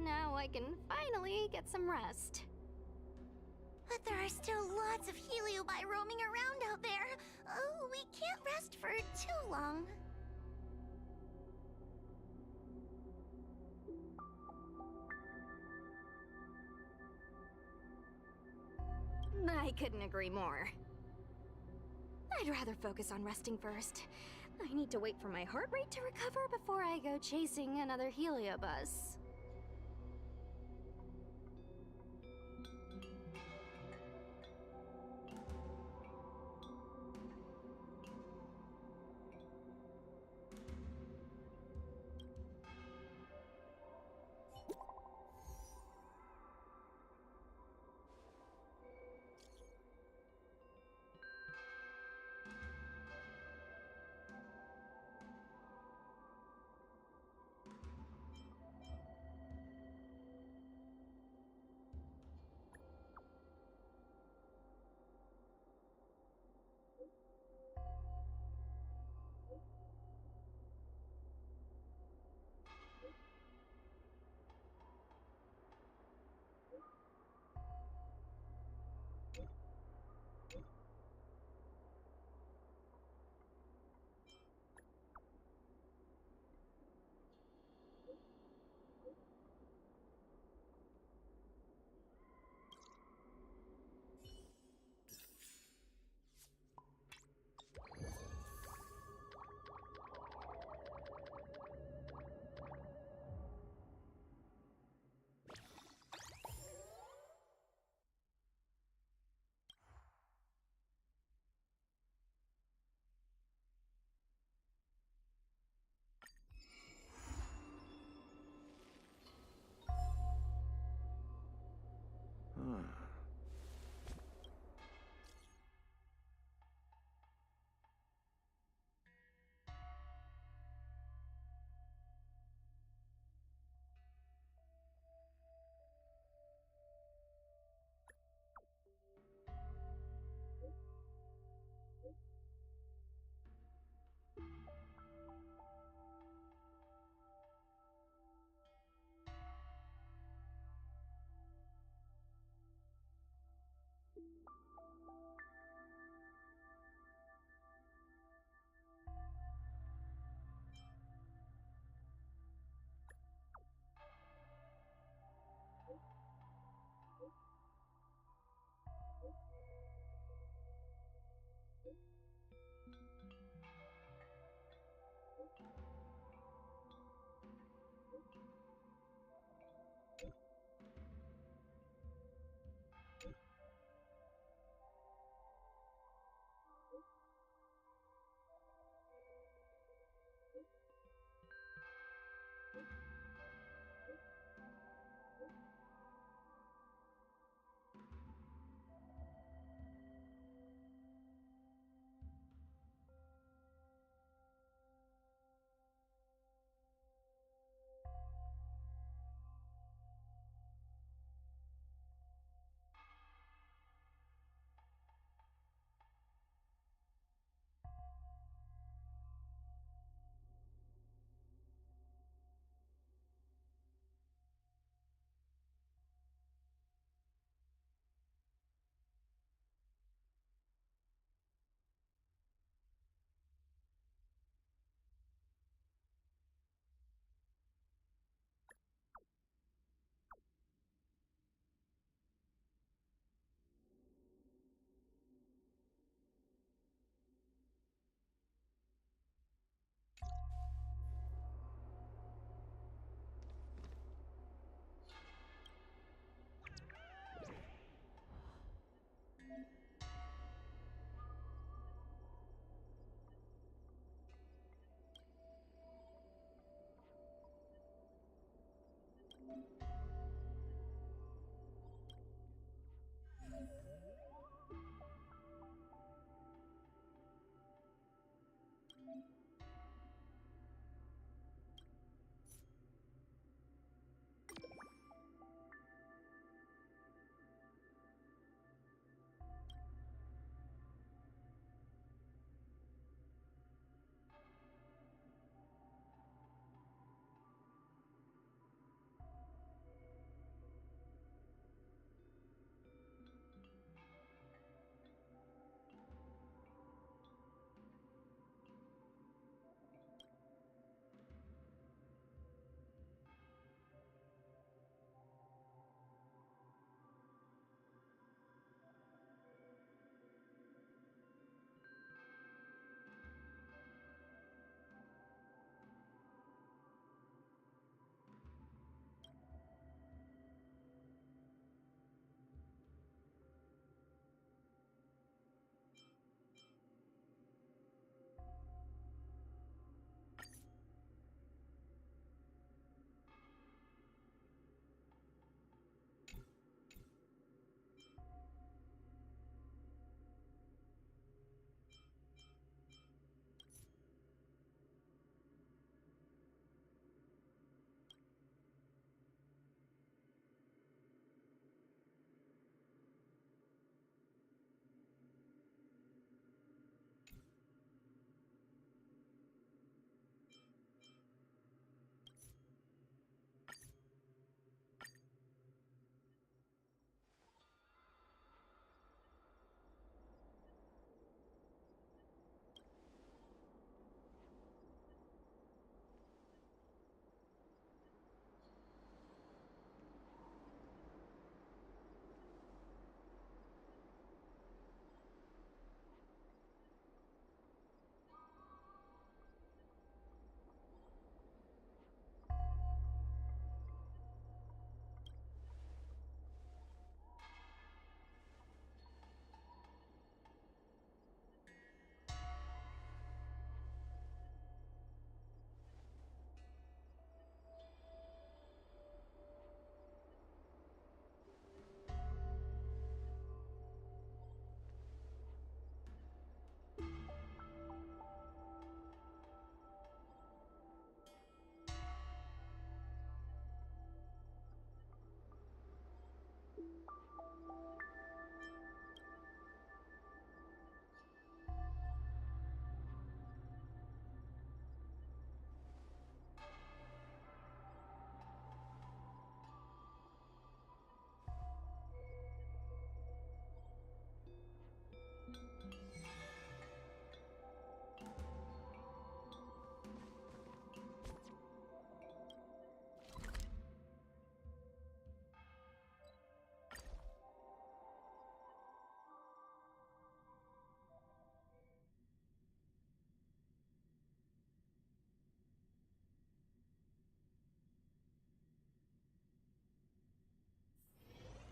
Now I can finally get some rest. But there are still lots of heliobi roaming around out there. Oh, we can't rest for too long. I couldn't agree more. I'd rather focus on resting first. I need to wait for my heart rate to recover before I go chasing another heliobus.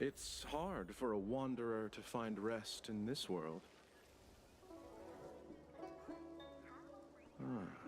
It's hard for a wanderer to find rest in this world. Ah.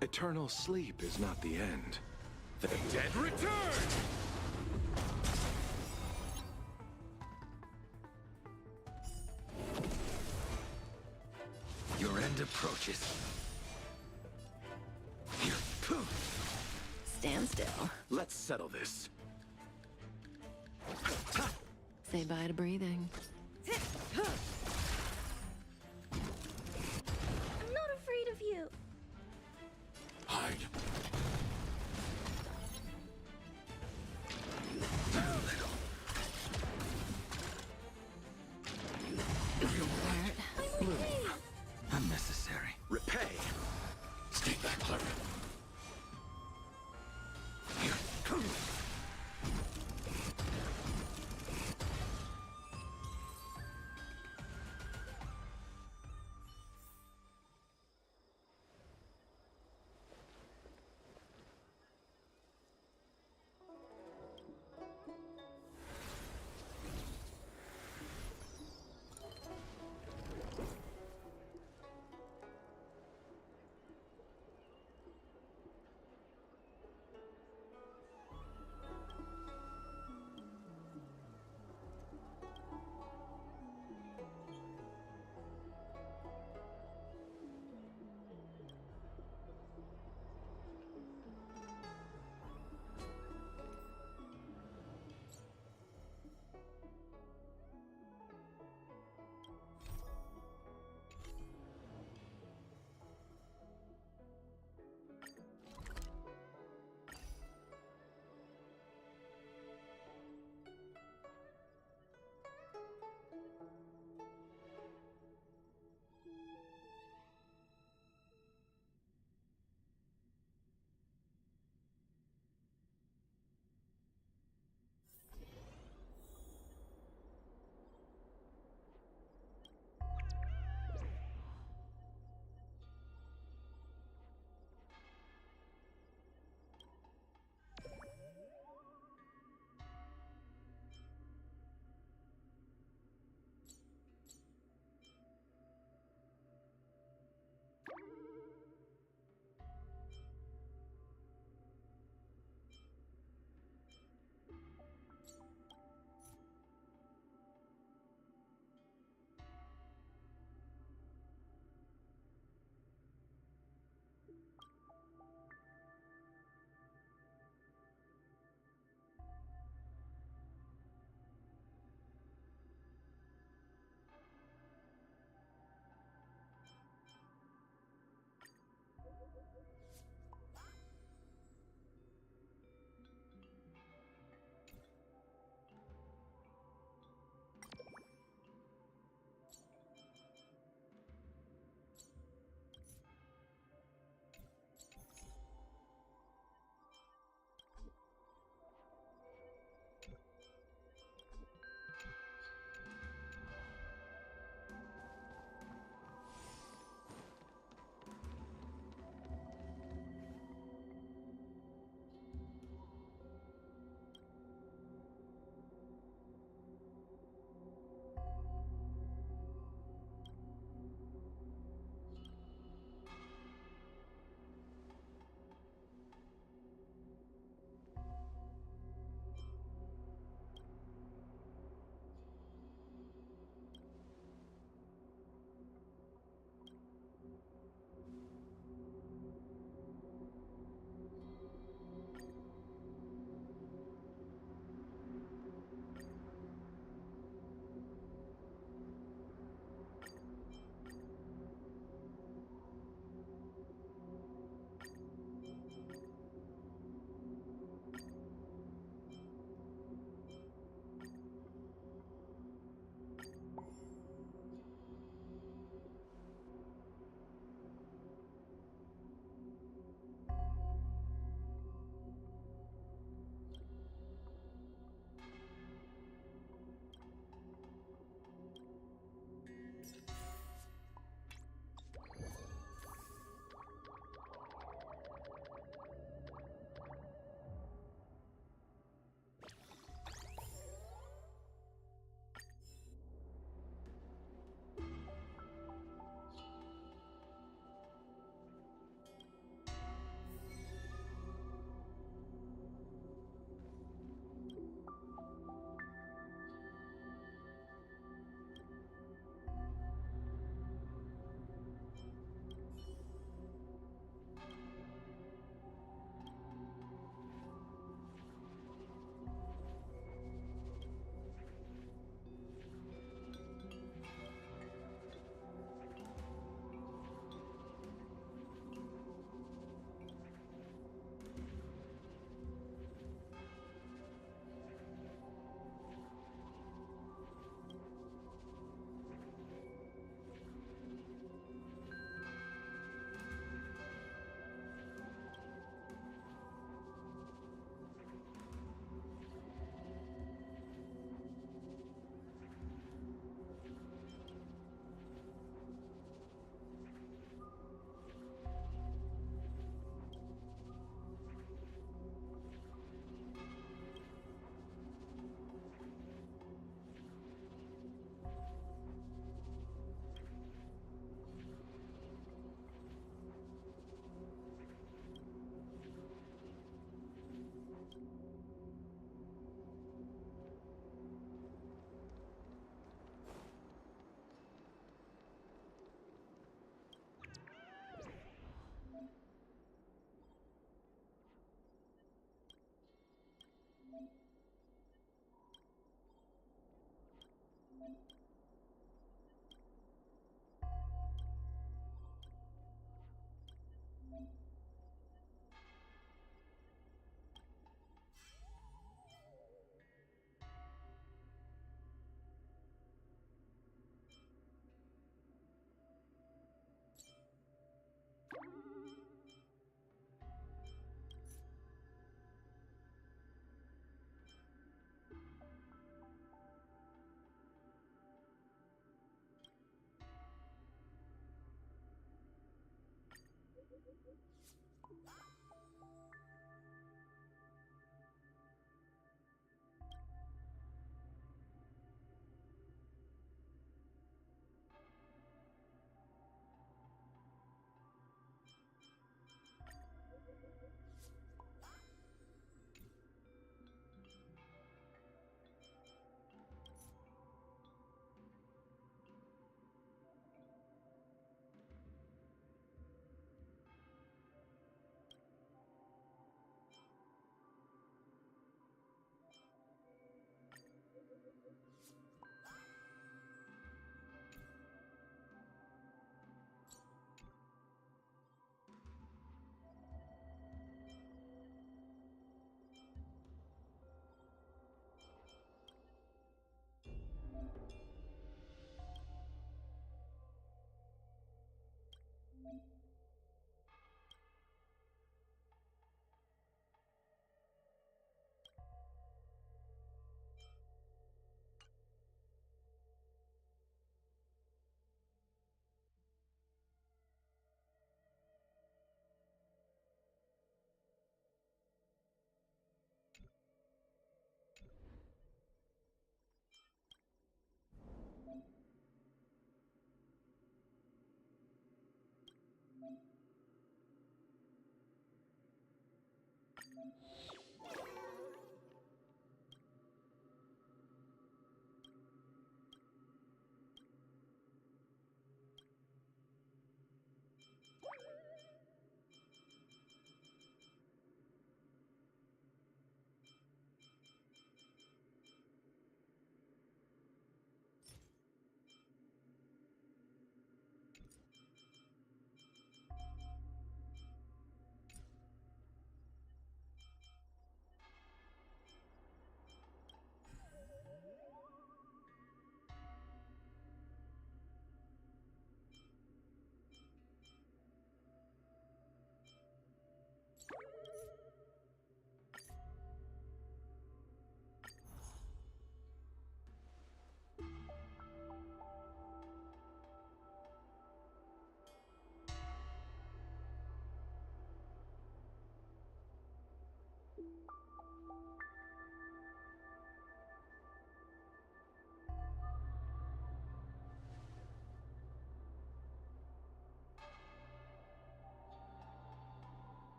Eternal sleep is not the end. The dead return! Your end approaches. Here. Stand still. Let's settle this. Say bye to breathing. I'm not afraid of you. Hide. Unnecessary. Repay. Stay back, Clever.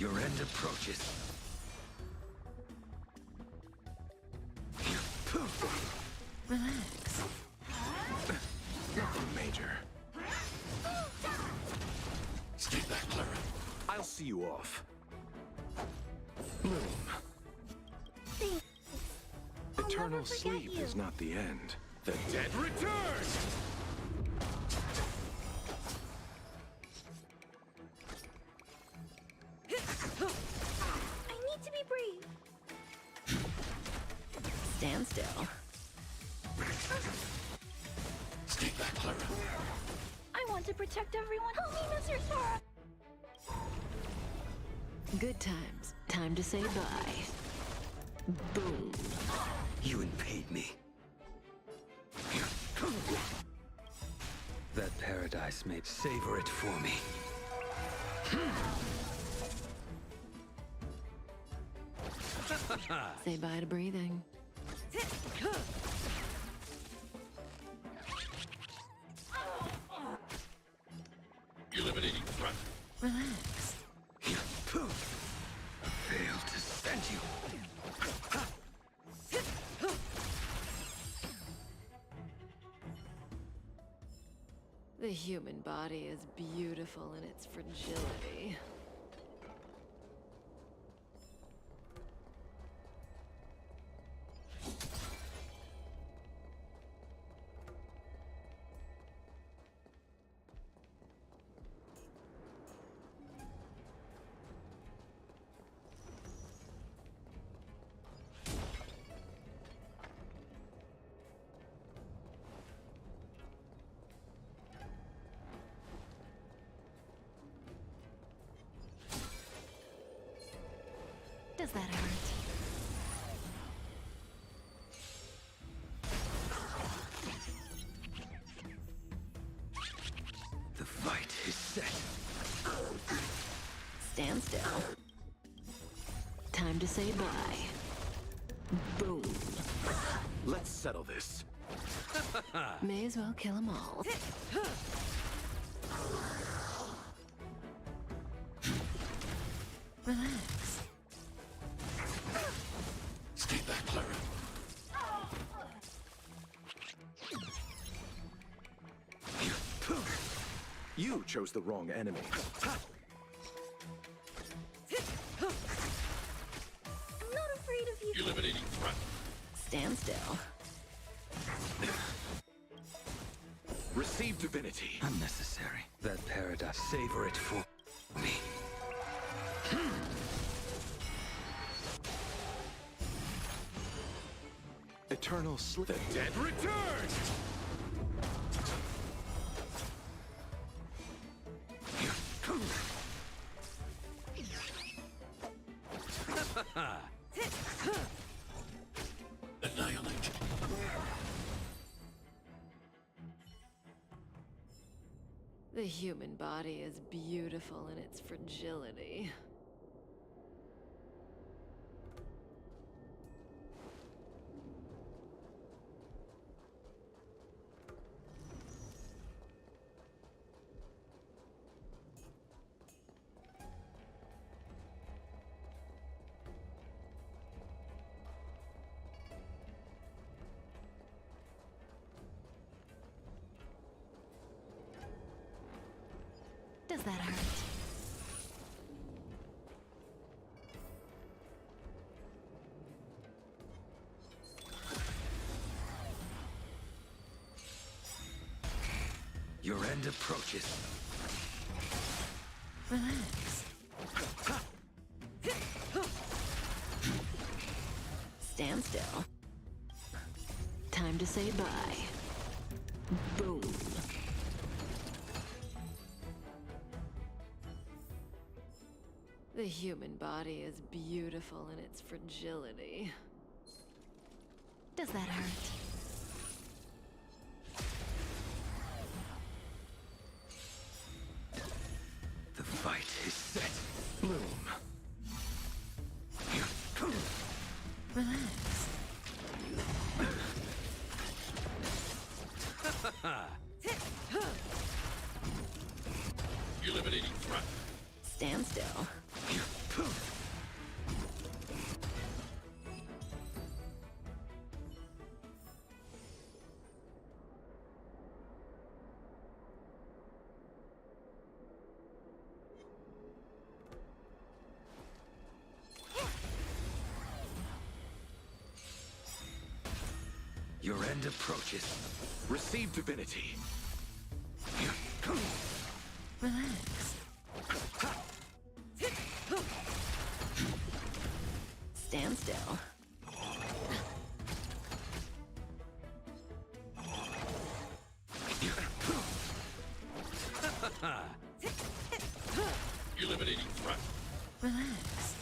Your end approaches. Relax. Nothing major. Stay back, Clara. I'll see you off. Bloom. Thanks. I'll Eternal never forget sleep you. is not the end. The dead return! I need to be brave. Stand still. Stay back, Clara. I want to protect everyone. Help me, Mr. Sora. Good times. Time to say bye. Boom. You impede me. That paradise may savor it for me. Say bye to breathing. Eliminating threat. Relax. Fail to send you. The human body is beautiful in its fragility. Does that hurt? The fight is set. Stand still. Time to say bye. Boom. Let's settle this. May as well kill them all. Relax. Stay back, Clara. You chose the wrong enemy. I'm not afraid of you. Eliminating threat. Stand still. Receive divinity. Unnecessary. That paradise, savor it for me. Eternal sleep. The dead return! Annihilate. The human body is beautiful in its fragility. Does that hurt? Your end approaches. Relax. Stand still. Time to say bye. Boom. The human body is beautiful in its fragility. Does that hurt? The fight is set. Bloom. Relax. Eliminating threat. Stand still. Your end approaches. Receive divinity. Relax. Stand still. Eliminating threat. Relax.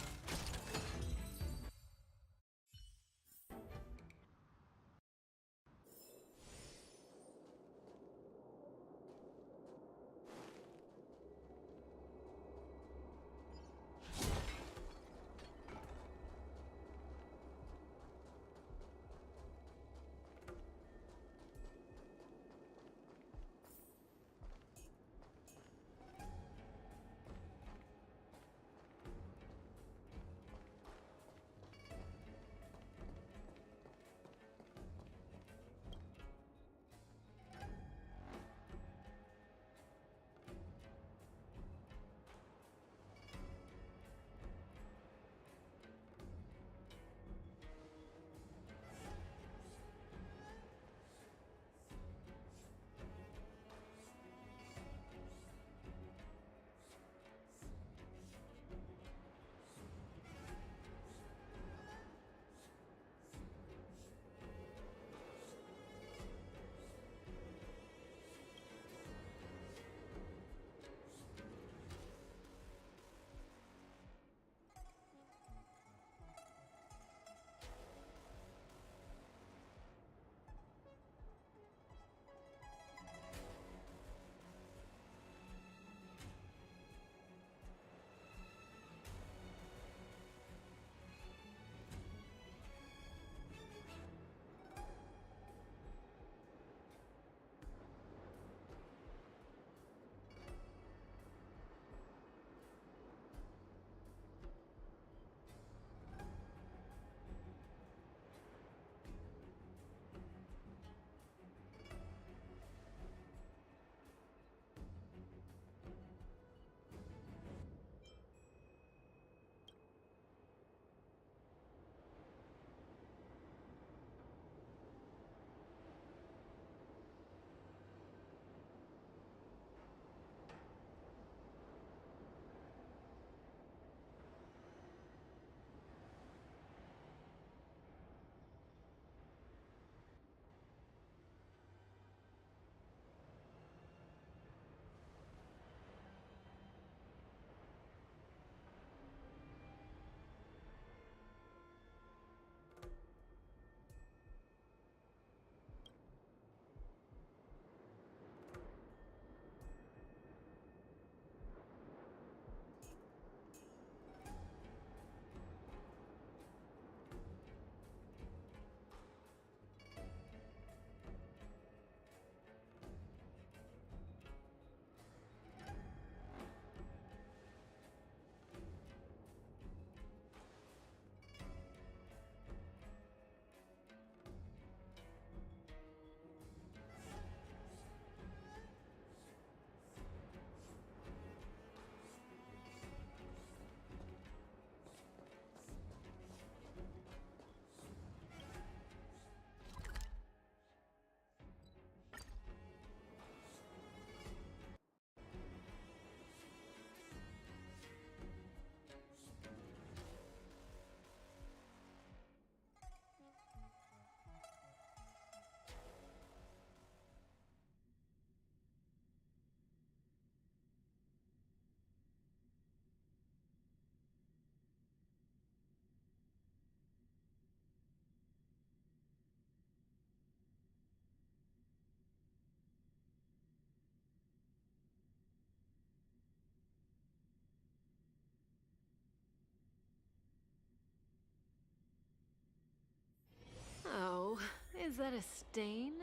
Oh, is that a stain?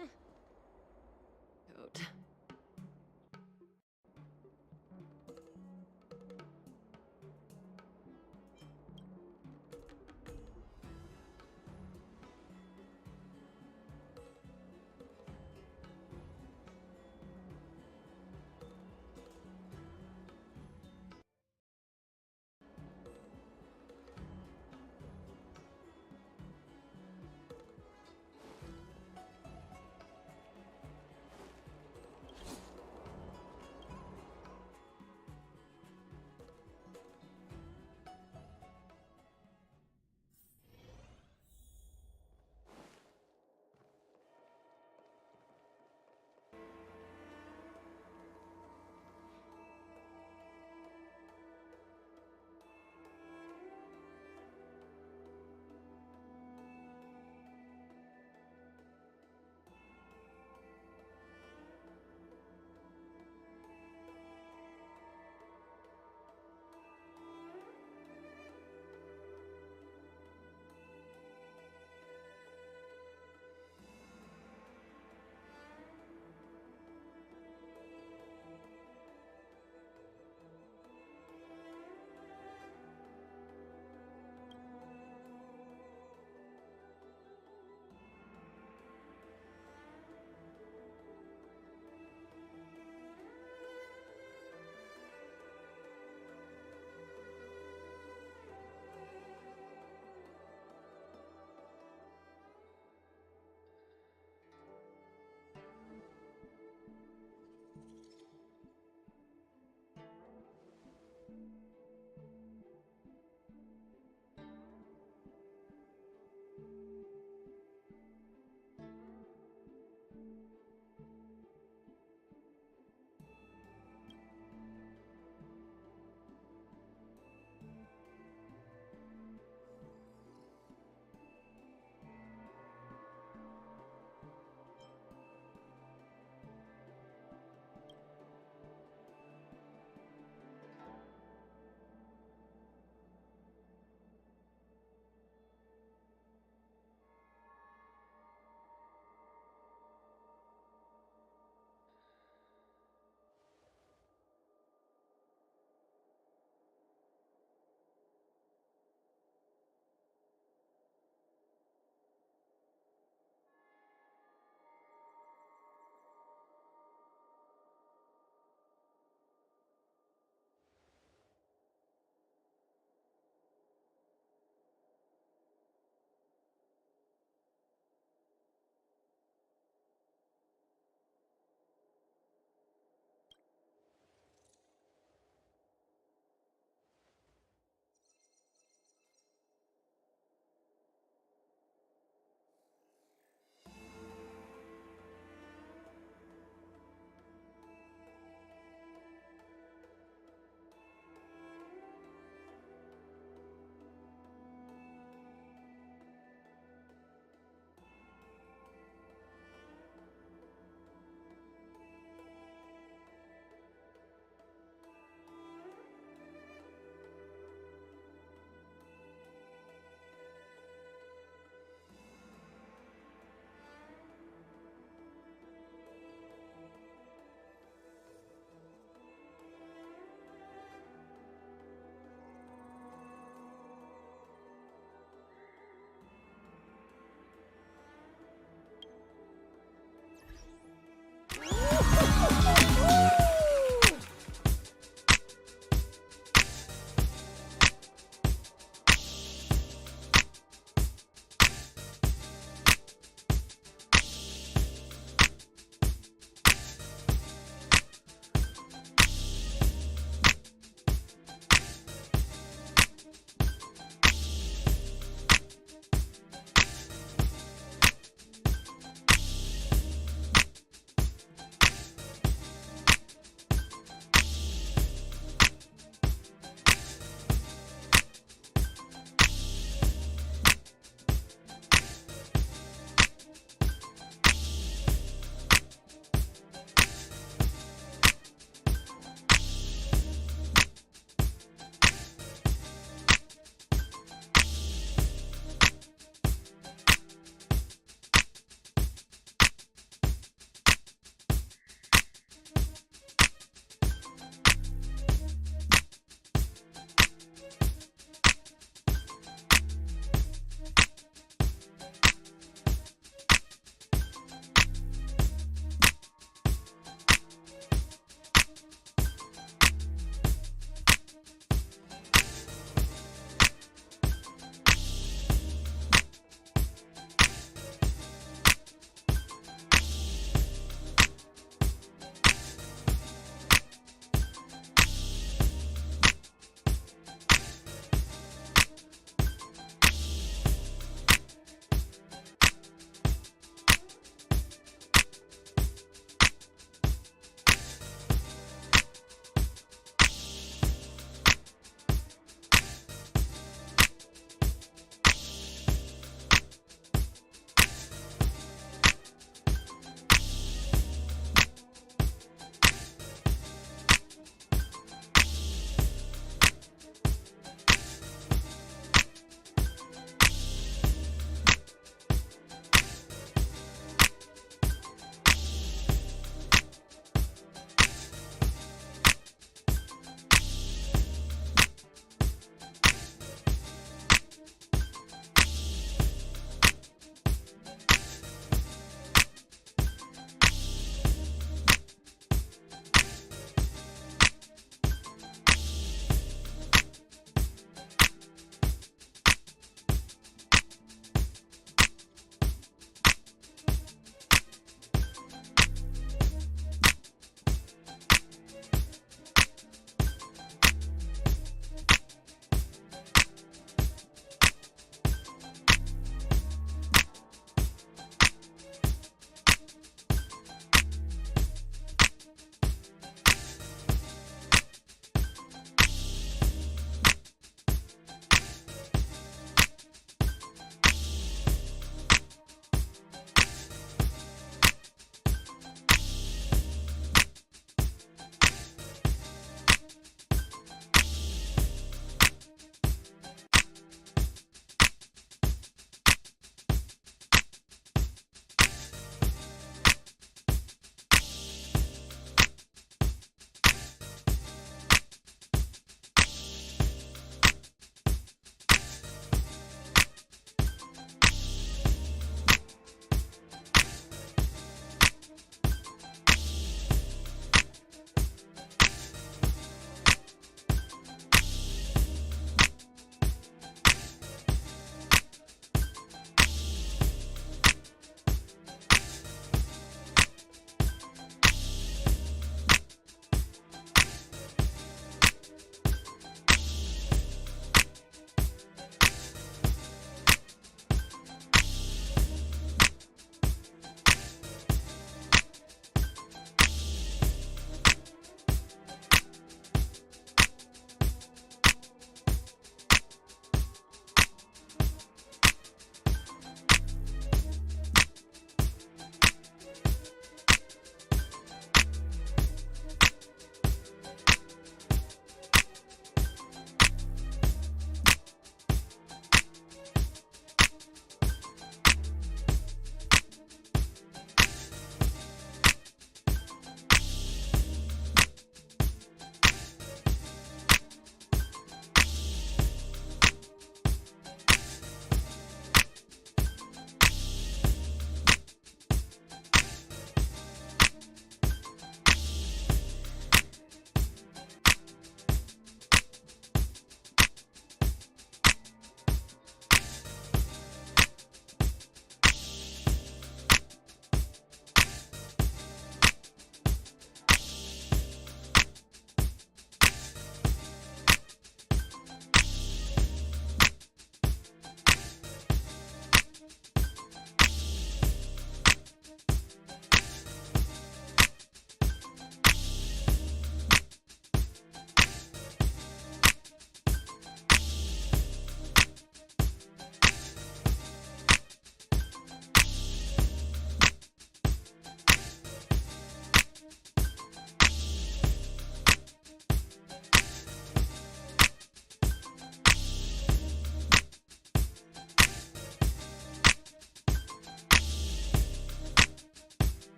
Coat.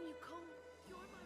you call you're my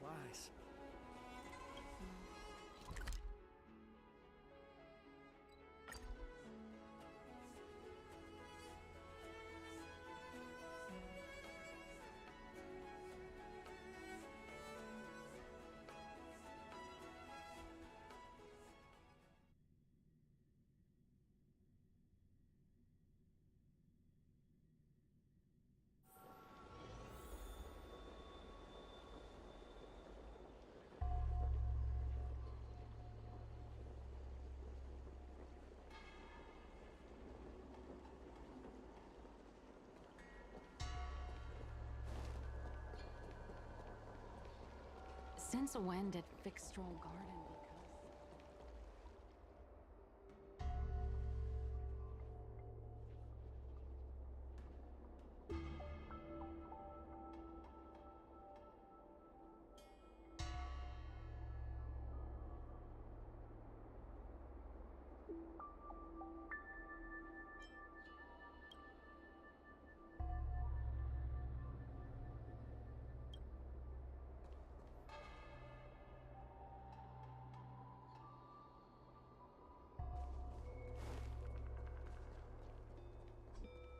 Flies. Since when did Fixstroll Garden become?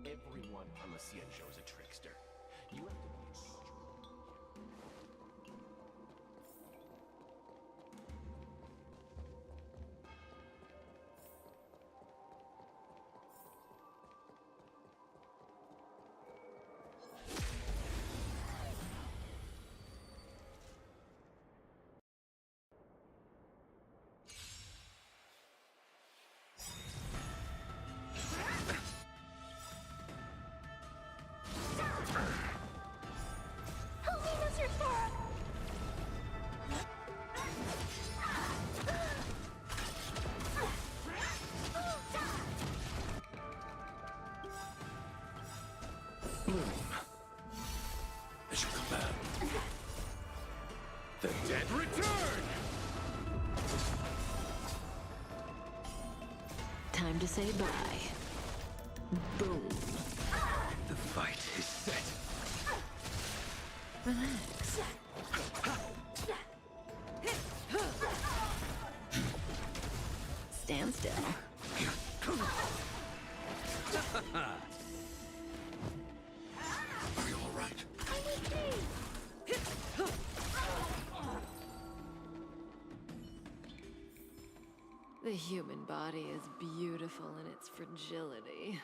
Everyone on the CN is a trickster. You have to be extreme. As you command. The dead return! Time to say bye. Boom. The fight is set. Relax. Stand still. Are you all right? The human body is beautiful in its fragility.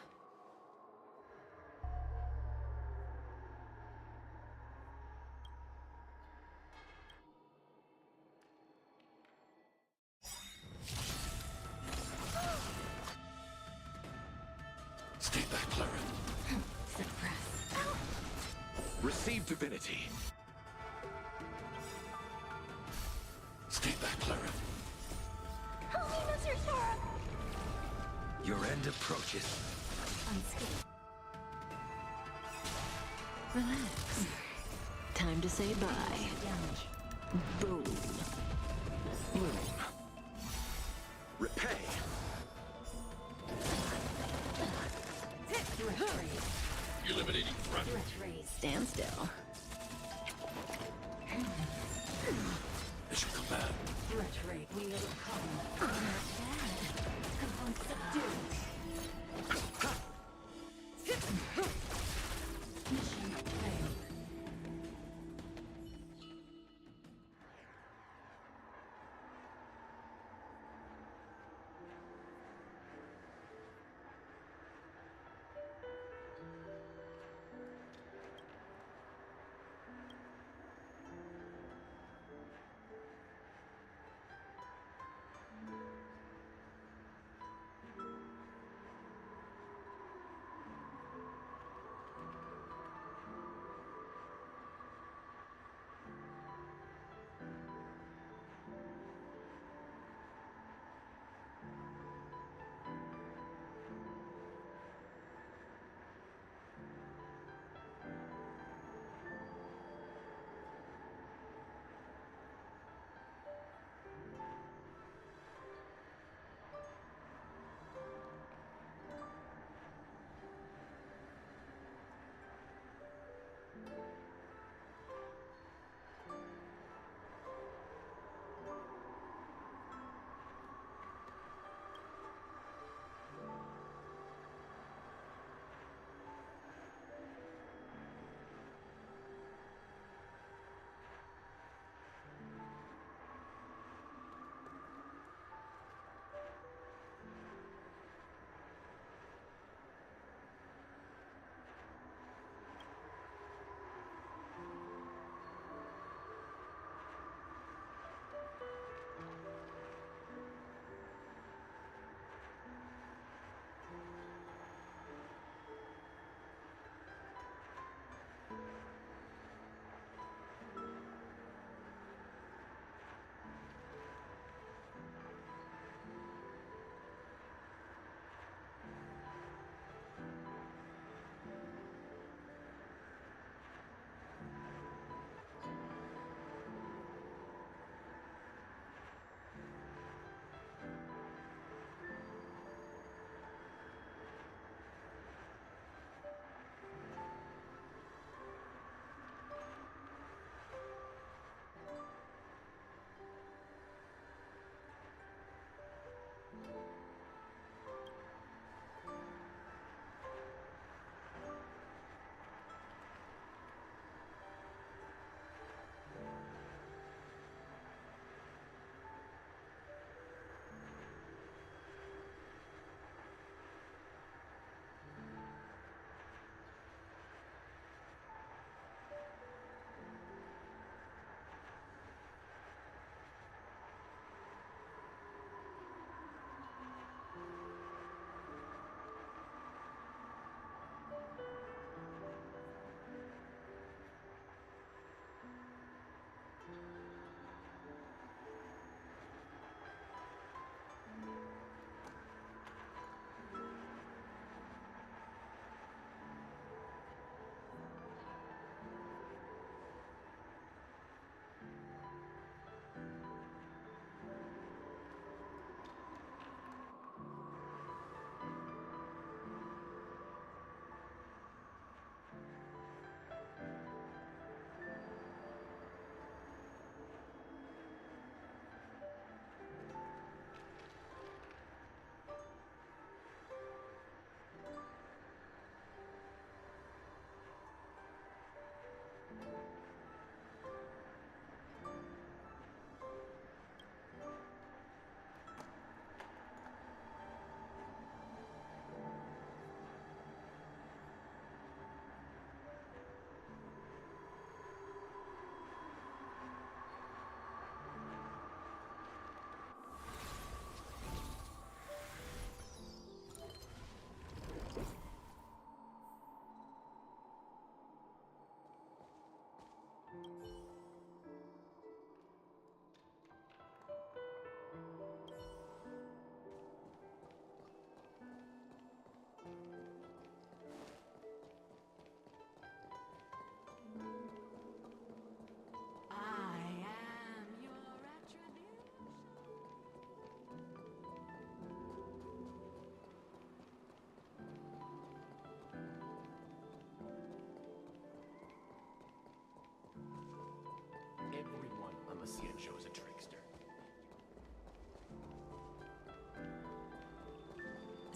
Stay back, Clara. Suppress. Receive divinity. end approaches. Unscathed. Relax. Time to say bye. Boom. Boom. Repay. Eliminating front. Stand still. As you command.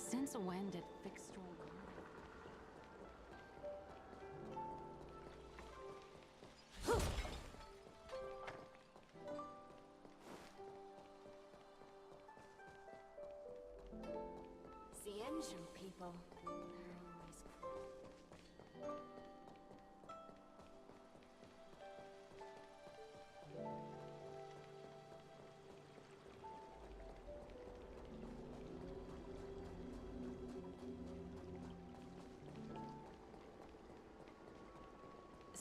Since when did fixed roll garden? Xianzhou people. They're always cool.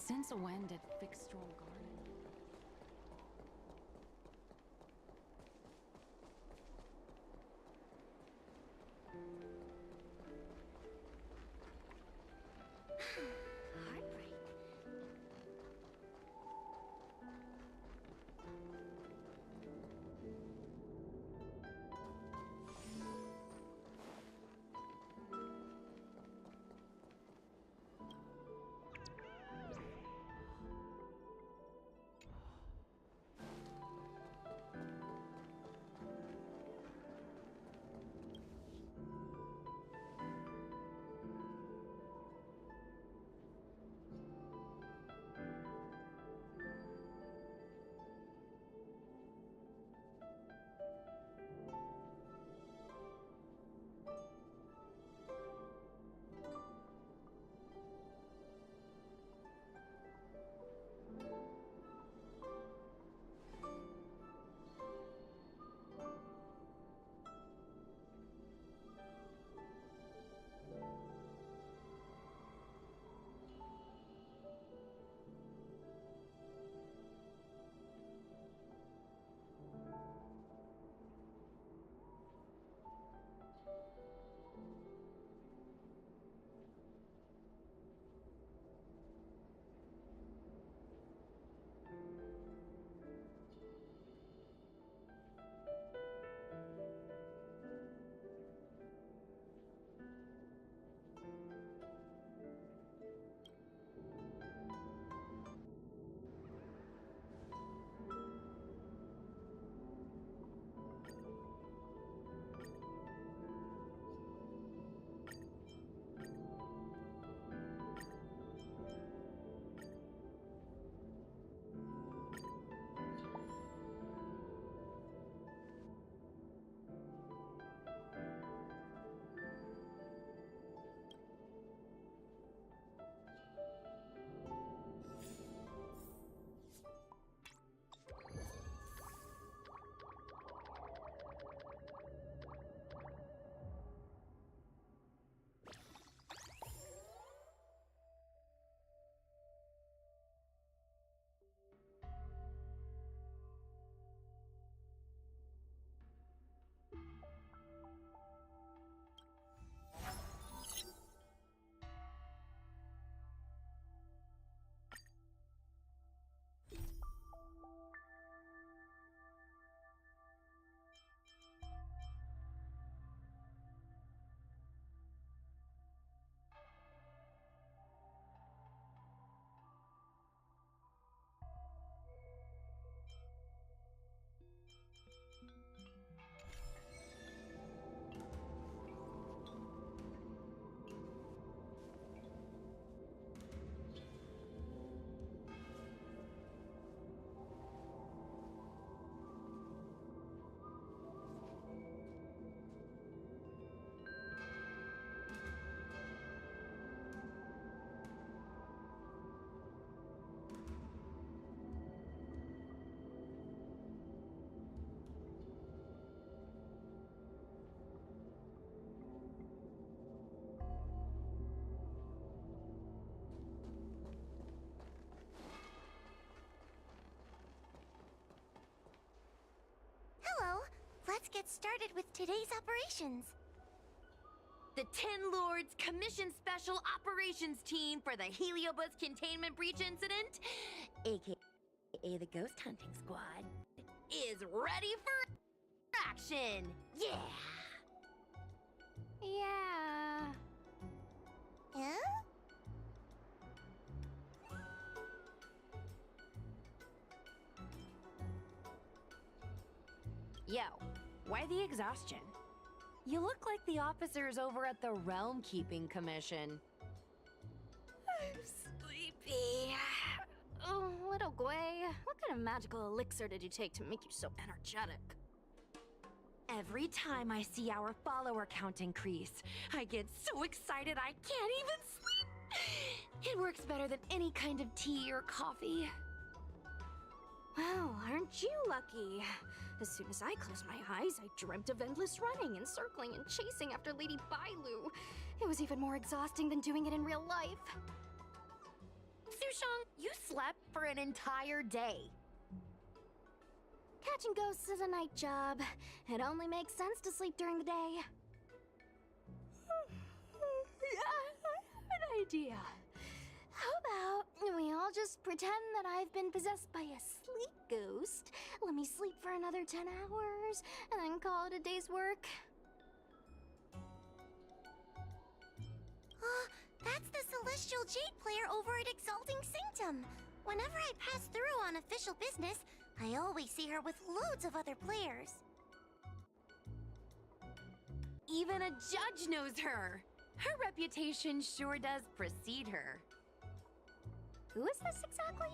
Since when did fixed roll garden? Heartbreak. Hello. Let's get started with today's operations. The Ten Lords Commission Special Operations Team for the Heliobus Containment Breach Incident, aka the Ghost Hunting Squad, is ready for action! Yeah! Yeah. Huh? Yo, why the exhaustion? You look like the officers over at the Realm Keeping Commission. I'm sleepy. Oh, little Gwei, what kind of magical elixir did you take to make you so energetic? Every time I see our follower count increase, I get so excited I can't even sleep. It works better than any kind of tea or coffee. Well, aren't you lucky? As soon as I closed my eyes, I dreamt of endless running and circling and chasing after Lady Bailu. It was even more exhausting than doing it in real life. Sushang, you slept for an entire day. Catching ghosts is a night job. It only makes sense to sleep during the day. Yeah, I have an idea. How about we all just pretend that I've been possessed by a sleep ghost? Let me sleep for another 10 hours, and then call it a day's work. That's the Celestial Jade player over at Exalting Sanctum. Whenever I pass through on official business, I always see her with loads of other players. Even a judge knows her. Her reputation sure does precede her. Who is this exactly?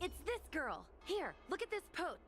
It's this girl. Here, look at this post.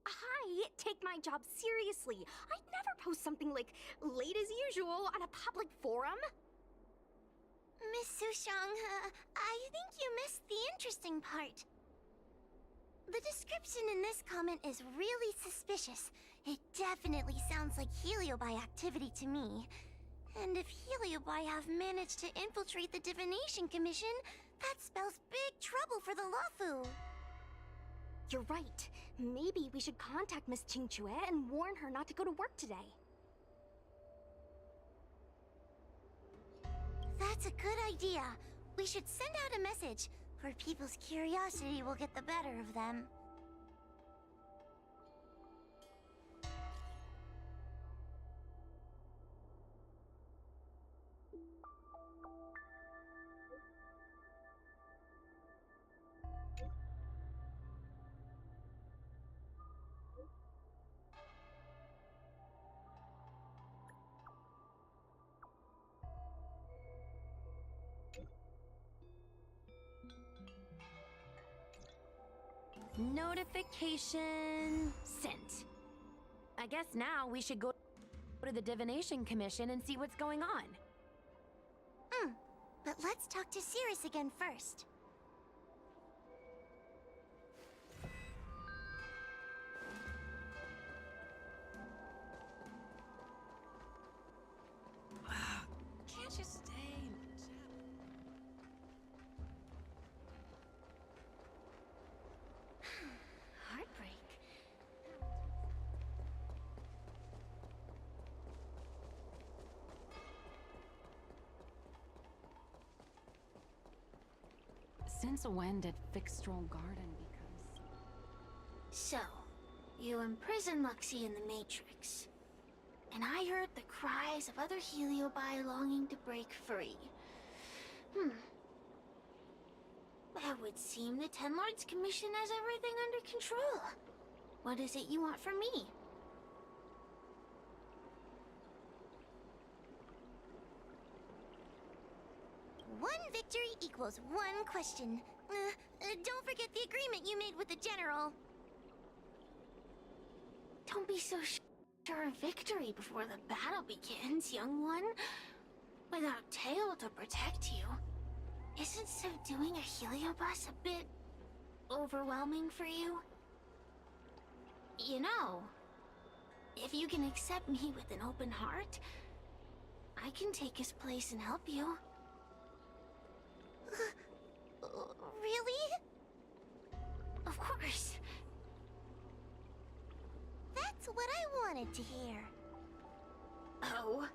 Hi, take my job seriously. I'd never post something like late as usual on a public forum. Miss Sushang, I think you missed the interesting part. The description in this comment is really suspicious. It definitely sounds like Heliobi activity to me. And if Heliobi have managed to infiltrate the Divination Commission, that spells big trouble for the Luofu. You're right. Maybe we should contact Miss Qingchue and warn her not to go to work today. That's a good idea. We should send out a message, or people's curiosity will get the better of them. Notification sent. I guess now we should go to the Divination Commission and see what's going on. But let's talk to Cirrus again first. Can't you stay? Heartbreak. Since when did Fixstroll Garden become... So, you imprisoned Luxie in the Matrix. And I heard the cries of other Heliobi longing to break free. It would seem the Ten Lords Commission has everything under control. What is it you want from me? One victory equals one question. Don't forget the agreement you made with the General. Don't be so sure of victory before the battle begins, young one. Without Tail to protect you, isn't subduing a Heliobus a bit overwhelming for you? You know, if you can accept me with an open heart, I can take his place and help you. Really? Of course. That's what I wanted to hear. Oh?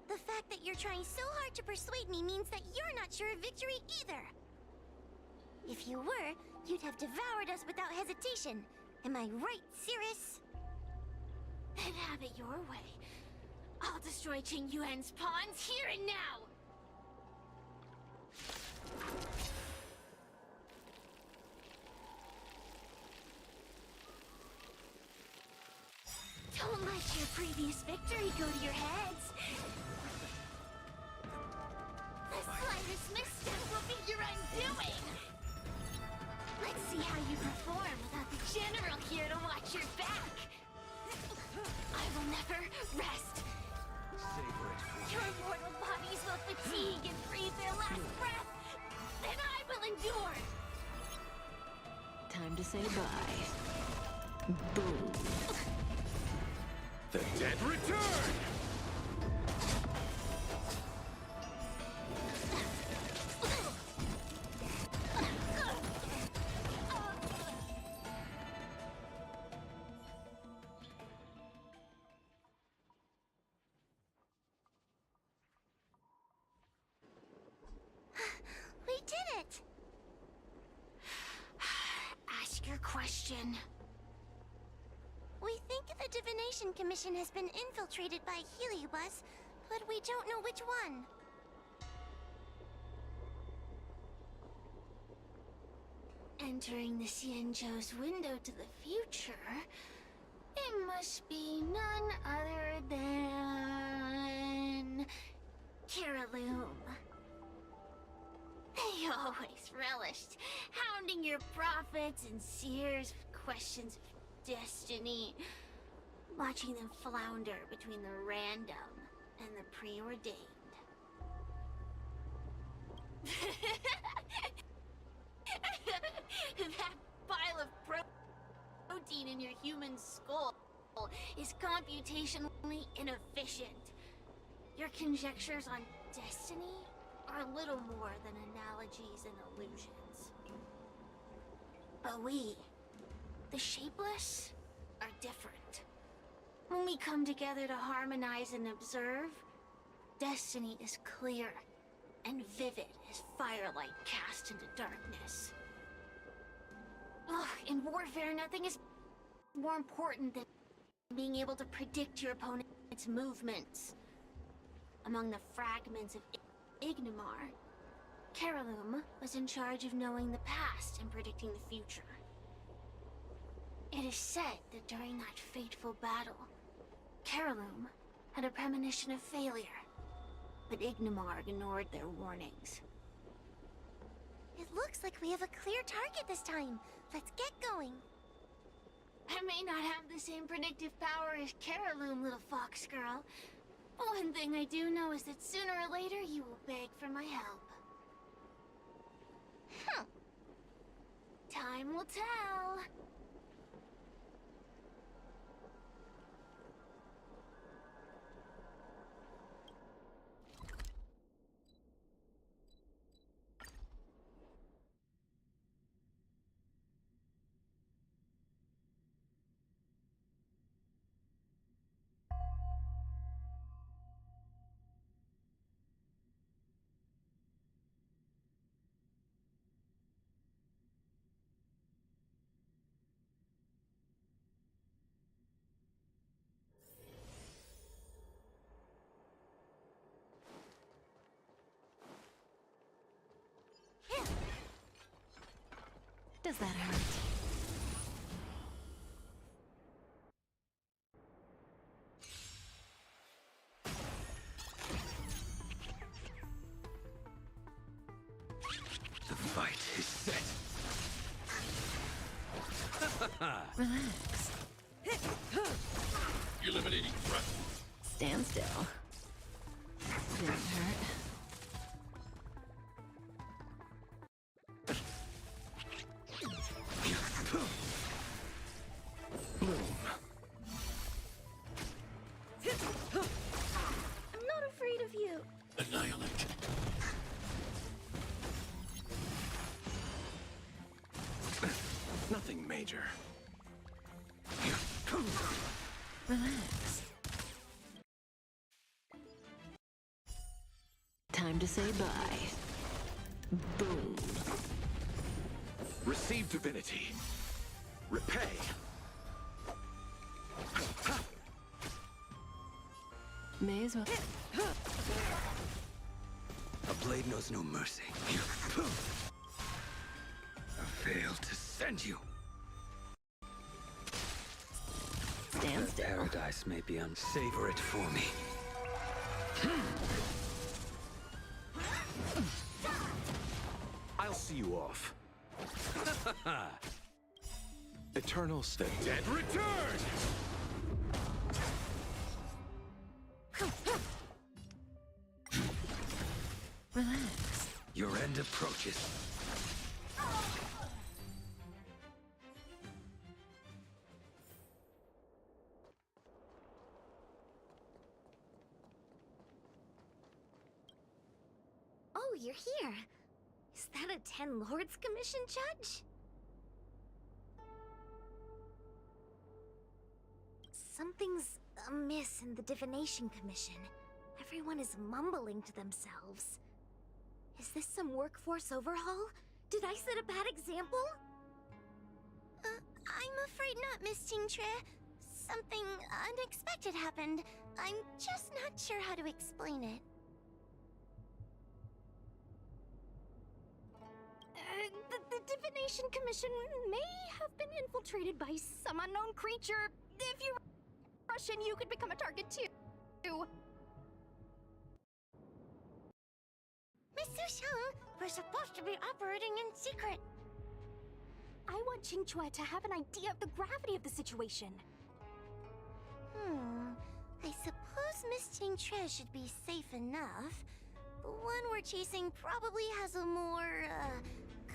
The fact that you're trying so hard to persuade me means that you're not sure of victory either. If you were, you'd have devoured us without hesitation. Am I right, Cirrus? Then have it your way. I'll destroy Qing Yuan's pawns here and now! Don't let your previous victory go to your heads. The slightest misstep will be your undoing. Let's see how you perform without the General here to watch your back. I will never rest. Your mortal bodies will fatigue and breathe their last breath. Then I will endure. Time to say bye. Boom. The dead return! question. We think the Divination Commission has been infiltrated by Heliobus, but we don't know which one. Entering the Xianzhou's window to the future, it must be none other than... Kiraloom. They always relished hounding your prophets and seers with questions of destiny, watching them flounder between the random and the preordained. That pile of protein in your human skull is computationally inefficient. Your conjectures on destiny are little more than analogies and illusions. But we, the Shapeless, are different. When we come together to harmonize and observe, destiny is clear and vivid as firelight cast into darkness. Ugh, in warfare, nothing is more important than being able to predict your opponent's movements. Among the fragments of Ignimar, Kiraloom was in charge of knowing the past and predicting the future. It is said that during that fateful battle, Kiraloom had a premonition of failure, but Ignimar ignored their warnings. It looks like we have a clear target this time. Let's get going. I may not have the same predictive power as Kiraloom, little fox girl. But one thing I do know is that sooner or later you will beg for my help. Time will tell. Does that hurt? The fight is set. Relax. Eliminating threat. Stand still. Didn't hurt. I'm not afraid of you. Annihilate. Nothing major. Relax. Time to say bye. Boom. Receive divinity. Repay. May as well. A blade knows no mercy. I failed to send you. Stand still. Paradise may be unsavor it for me. I'll see you off. Eternal state. Dead return! Relax. Your end approaches. Oh, you're here. Is that a 10 Lords Commission judge? Something's amiss in the Divination Commission. Everyone is mumbling to themselves. Is this some workforce overhaul? Did I set a bad example? I'm afraid not, Miss Tingtre. Something unexpected happened. I'm just not sure how to explain it. The Divination Commission may have been infiltrated by some unknown creature. If you rush in, you could become a target too. Miss Sushang, we're supposed to be operating in secret. I want Qingque to have an idea of the gravity of the situation. I suppose Miss Tingtre should be safe enough. The one we're chasing probably has a more,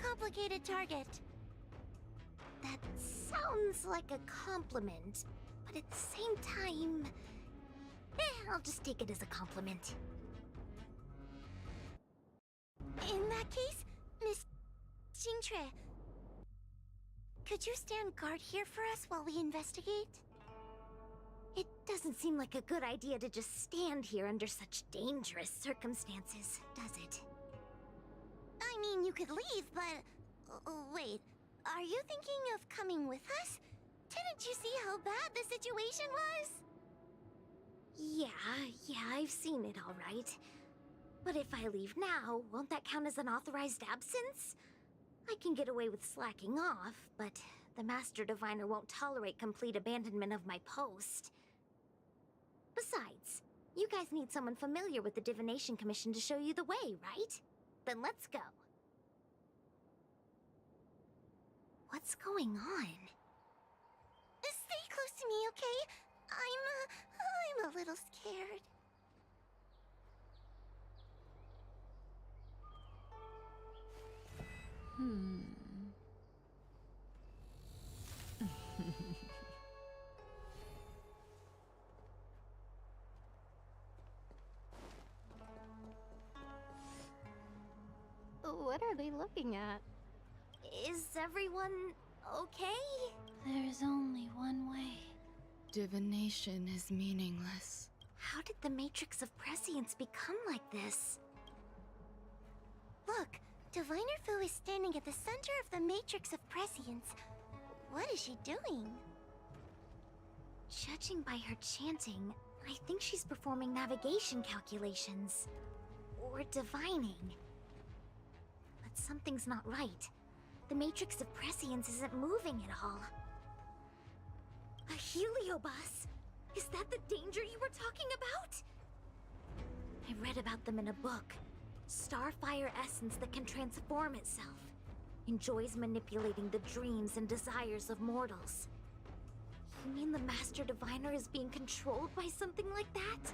complicated target. That sounds like a compliment, but at the same time... I'll just take it as a compliment. In that case, Miss Tingtre, could you stand guard here for us while we investigate? It doesn't seem like a good idea to just stand here under such dangerous circumstances, does it? I mean, you could leave, but... wait, are you thinking of coming with us? Didn't you see how bad the situation was? Yeah, I've seen it all right. But if I leave now, won't that count as an authorized absence? I can get away with slacking off, but the Master Diviner won't tolerate complete abandonment of my post. Besides, you guys need someone familiar with the Divination Commission to show you the way, right? Then let's go. What's going on? Stay close to me, okay? I'm a little scared. What are they looking at? Is everyone okay? There's only one way. Divination is meaningless. How did the Matrix of Prescience become like this? Look, Diviner Fu is standing at the center of the Matrix of Prescience. What is she doing? Judging by her chanting, I think she's performing navigation calculations. Or divining. But something's not right. The Matrix of Prescience isn't moving at all. A heliobus? Is that the danger you were talking about? I read about them in a book. Starfire essence that can transform itself. Enjoys manipulating the dreams and desires of mortals. You mean the Master Diviner is being controlled by something like that?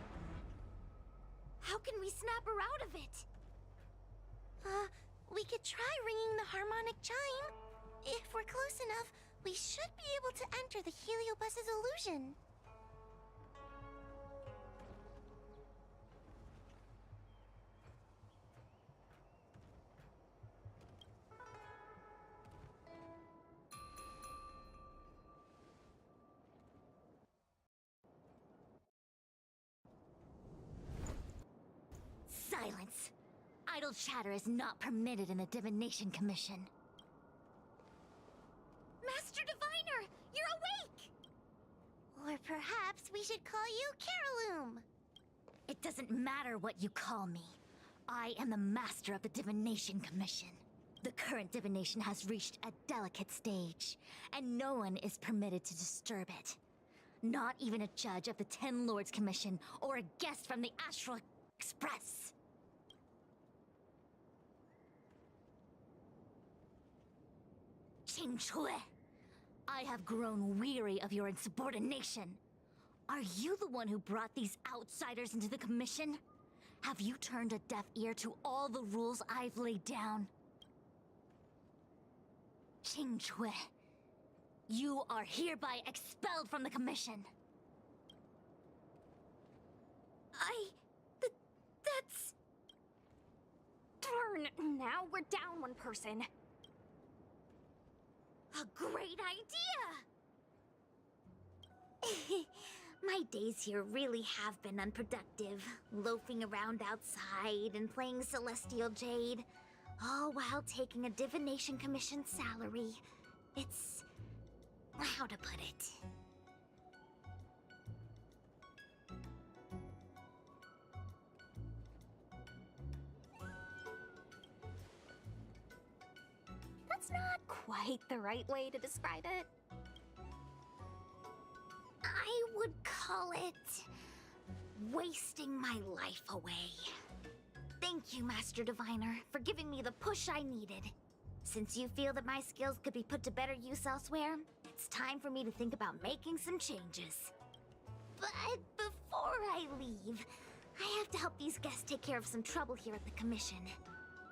How can we snap her out of it? We could try ringing the harmonic chime. If we're close enough, we should be able to enter the heliobus's illusion. Silence! Idle chatter is not permitted in the Divination Commission. Master Diviner, you're awake! Or perhaps we should call you Caroloom. It doesn't matter what you call me. I am the master of the Divination Commission. The current divination has reached a delicate stage, and no one is permitted to disturb it. Not even a judge of the Ten Lords Commission or a guest from the Astral Express. Qingque, I have grown weary of your insubordination. Are you the one who brought these outsiders into the Commission? Have you turned a deaf ear to all the rules I've laid down? Qingque, you are hereby expelled from the Commission. That's... Darn, now we're down one person. A great idea! My days here really have been unproductive, loafing around outside and playing Celestial Jade, all while taking a Divination Commission salary. It's how to put it? That's not quite the right way to describe it. I would call it wasting my life away. Thank you, Master Diviner, for giving me the push I needed. Since you feel that my skills could be put to better use elsewhere, it's time for me to think about making some changes. But before I leave, I have to help these guests take care of some trouble here at the Commission.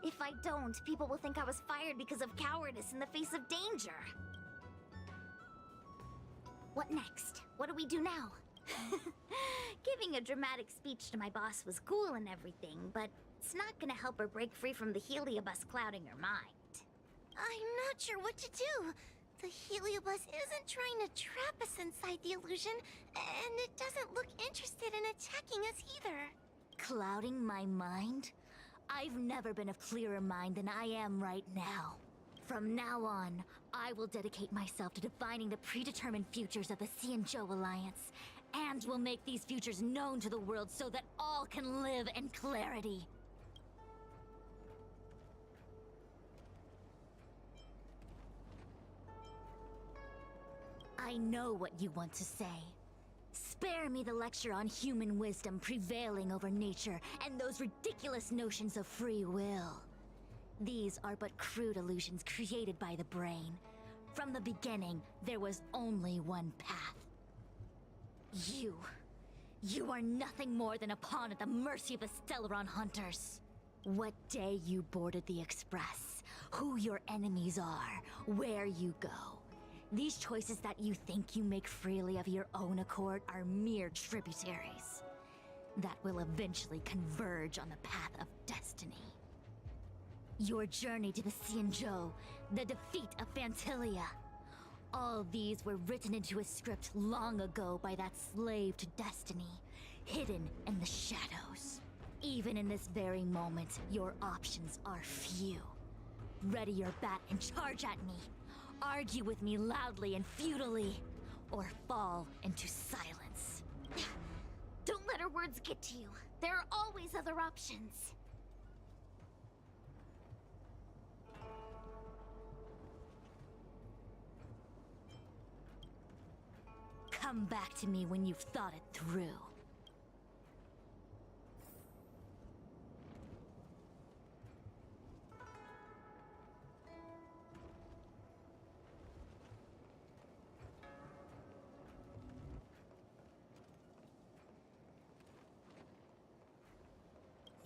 If I don't, people will think I was fired because of cowardice in the face of danger. What next? What do we do now? Giving a dramatic speech to my boss was cool and everything, but it's not gonna help her break free from the heliobus clouding her mind. I'm not sure what to do. The heliobus isn't trying to trap us inside the illusion, and it doesn't look interested in attacking us either. Clouding my mind? I've never been of clearer mind than I am right now. From now on, I will dedicate myself to defining the predetermined futures of the Xianzhou Alliance, and will make these futures known to the world so that all can live in clarity. I know what you want to say. Spare me the lecture on human wisdom prevailing over nature and those ridiculous notions of free will. These are but crude illusions created by the brain. From the beginning, there was only one path. You are nothing more than a pawn at the mercy of the Stellaron hunters. What day you boarded the Express, who your enemies are, where you go. These choices that you think you make freely of your own accord are mere tributaries that will eventually converge on the path of destiny. Your journey to the Xianzhou, the defeat of Phantilia. All these were written into a script long ago by that slave to destiny, hidden in the shadows. Even in this very moment, your options are few. Ready your bat and charge at me. Argue with me loudly and futilely, or fall into silence. Don't let her words get to you. There are always other options. Come back to me when you've thought it through.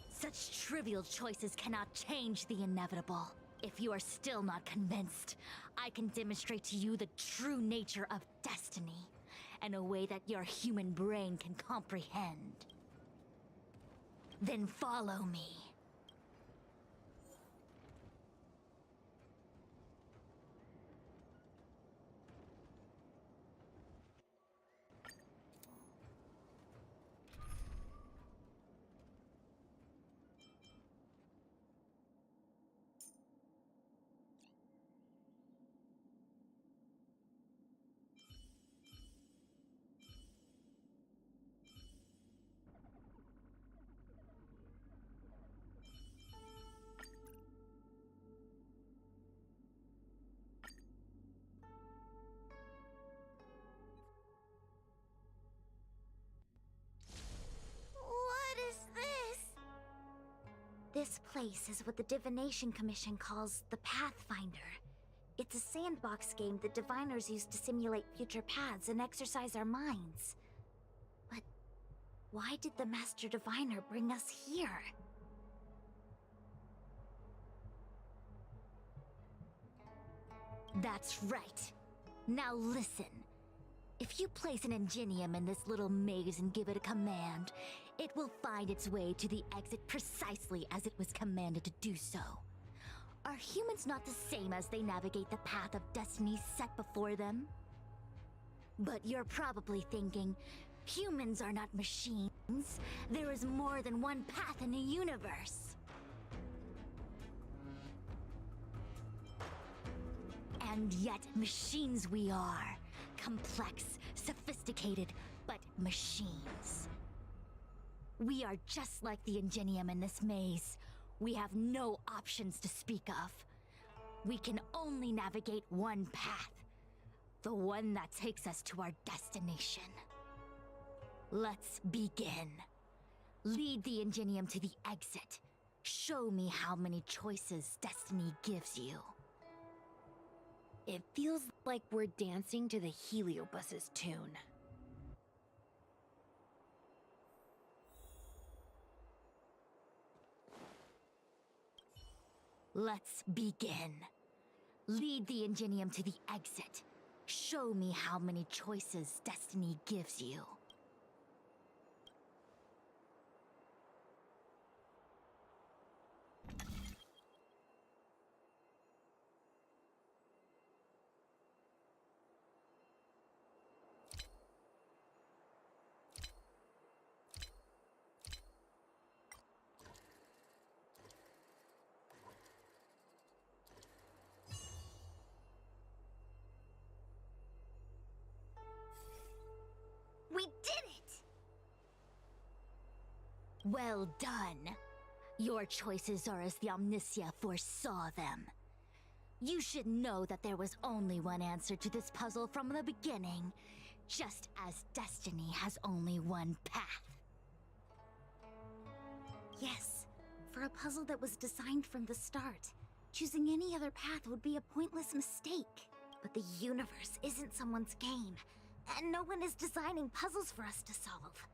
Such trivial choices cannot change the inevitable. If you are still not convinced, I can demonstrate to you the true nature of destiny, in a way that your human brain can comprehend. Then follow me. What is this? This place is what the Divination Commission calls the Pathfinder. It's a sandbox game that diviners use to simulate future paths and exercise our minds. But why did the Master Diviner bring us here? That's right. Now listen. If you place an ingenium in this little maze and give it a command, it will find its way to the exit precisely as it was commanded to do so. Are humans not the same as they navigate the path of destiny set before them? But you're probably thinking, humans are not machines. There is more than one path in the universe. And yet, machines we are. complex, sophisticated, but machines. We are just like the Ingenium in this maze. We have no options to speak of. We can only navigate one path. The one that takes us to our destination. Let's begin. Lead the Ingenium to the exit. Show me how many choices destiny gives you. It feels like we're dancing to the Heliobus's tune. Let's begin. Lead the Ingenium to the exit. Show me how many choices destiny gives you. We did it! Well done. Your choices are as the Omnicia foresaw them. You should know that there was only one answer to this puzzle from the beginning, just as destiny has only one path. Yes, for a puzzle that was designed from the start, choosing any other path would be a pointless mistake. But the universe isn't someone's game, and no one is designing puzzles for us to solve.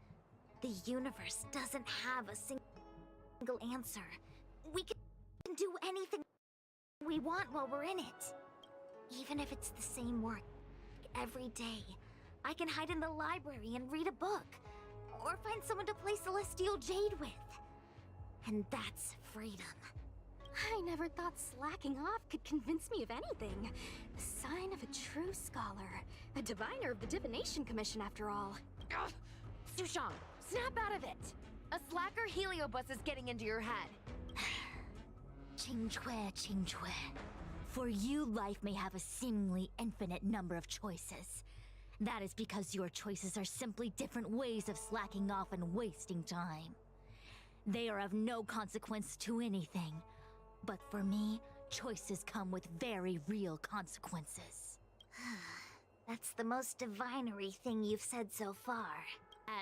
The universe doesn't have a single answer. We can do anything we want while we're in it. Even if it's the same work every day, I can hide in the library and read a book, or find someone to play Celestial Jade with. And that's freedom. I never thought slacking off could convince me of anything. The sign of a true scholar. A diviner of the Divination Commission, after all. Ugh! Sushang, snap out of it! A slacker Heliobus is getting into your head. Qingque. For you, life may have a seemingly infinite number of choices. That is because your choices are simply different ways of slacking off and wasting time. They are of no consequence to anything. But for me, choices come with very real consequences. That's the most divinery thing you've said so far.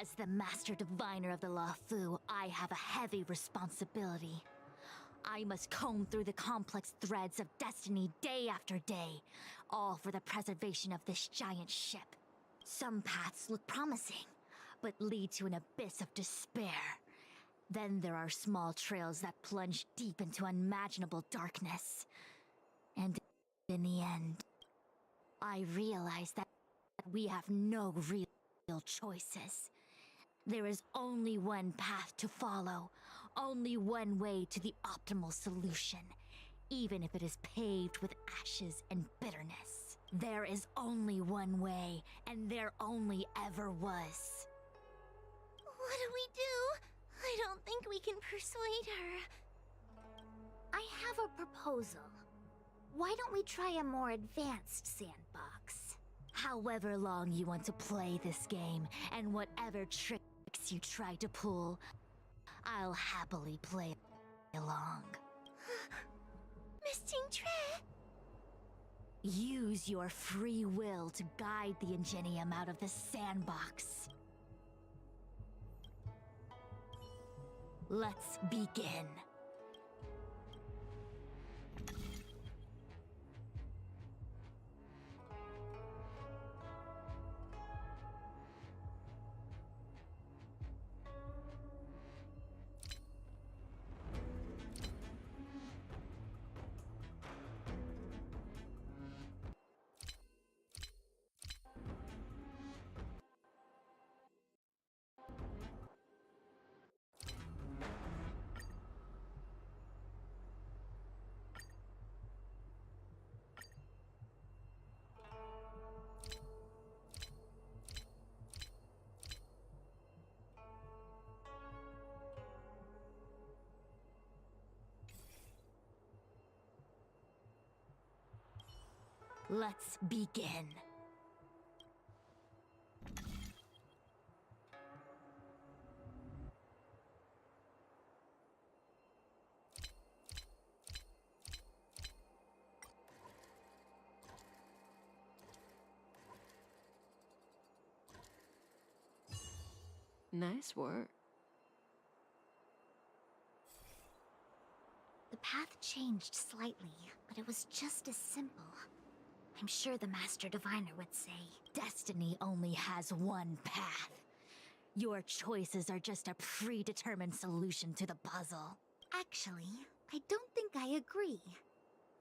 As the Master Diviner of the Luofu, I have a heavy responsibility. I must comb through the complex threads of destiny day after day, all for the preservation of this giant ship. Some paths look promising, but lead to an abyss of despair. Then there are small trails that plunge deep into unimaginable darkness. And in the end, I realize that we have no real choices. There is only one path to follow, only one way to the optimal solution, even if it is paved with ashes and bitterness. There is only one way, and there only ever was. What do we do? I don't think we can persuade her. I have a proposal. Why don't we try a more advanced sandbox? However long you want to play this game, and whatever tricks you try to pull, I'll happily play along. Miss Qingque! Use your free will to guide the Ingenium out of the sandbox. Let's begin. Let's begin. Nice work. The path changed slightly, but it was just as simple. I'm sure the Master Diviner would say, Destiny only has one path. Your choices are just a predetermined solution to the puzzle. actually, I don't think I agree.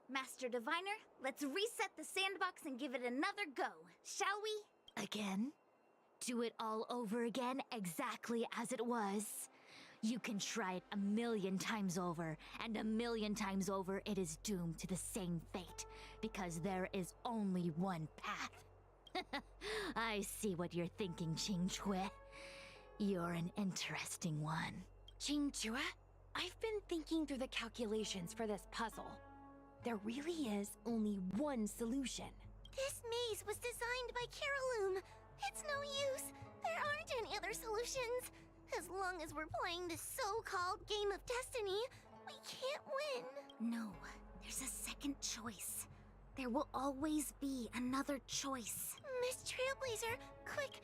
Master Diviner, let's reset the sandbox and give it another go, shall we? Again? Do it all over again, exactly as it was? You can try it 1,000,000 times over, and 1,000,000 times over it is doomed to the same fate, because there is only one path. I see what you're thinking, Qingque. You're an interesting one. Qingque, I've been thinking through the calculations for this puzzle. There really is only one solution. This maze was designed by Caroloom. It's no use. There aren't any other solutions. As long as we're playing this so-called game of destiny, we can't win. No, there's a second choice. There will always be another choice. Miss Trailblazer, quick!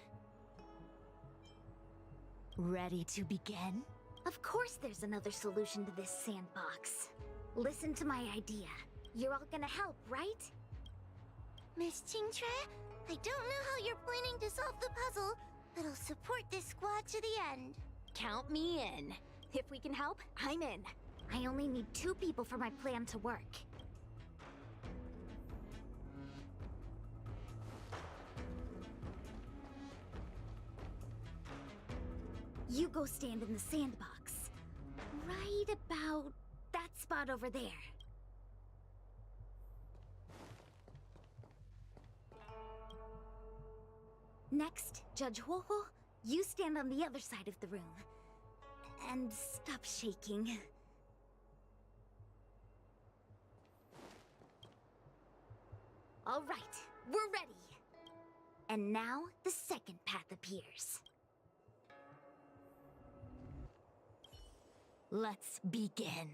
Ready to begin? Of course there's another solution to this sandbox. Listen to my idea. You're all gonna help, right? Miss Qingque, I don't know how you're planning to solve the puzzle, but I'll support this squad to the end. Count me in. If we can help, I'm in. I only need 2 people for my plan to work. You go stand in the sandbox. Right about that spot over there. Next, Judge Huohuo, you stand on the other side of the room. And stop shaking. All right, we're ready. And now, the second path appears. Let's begin.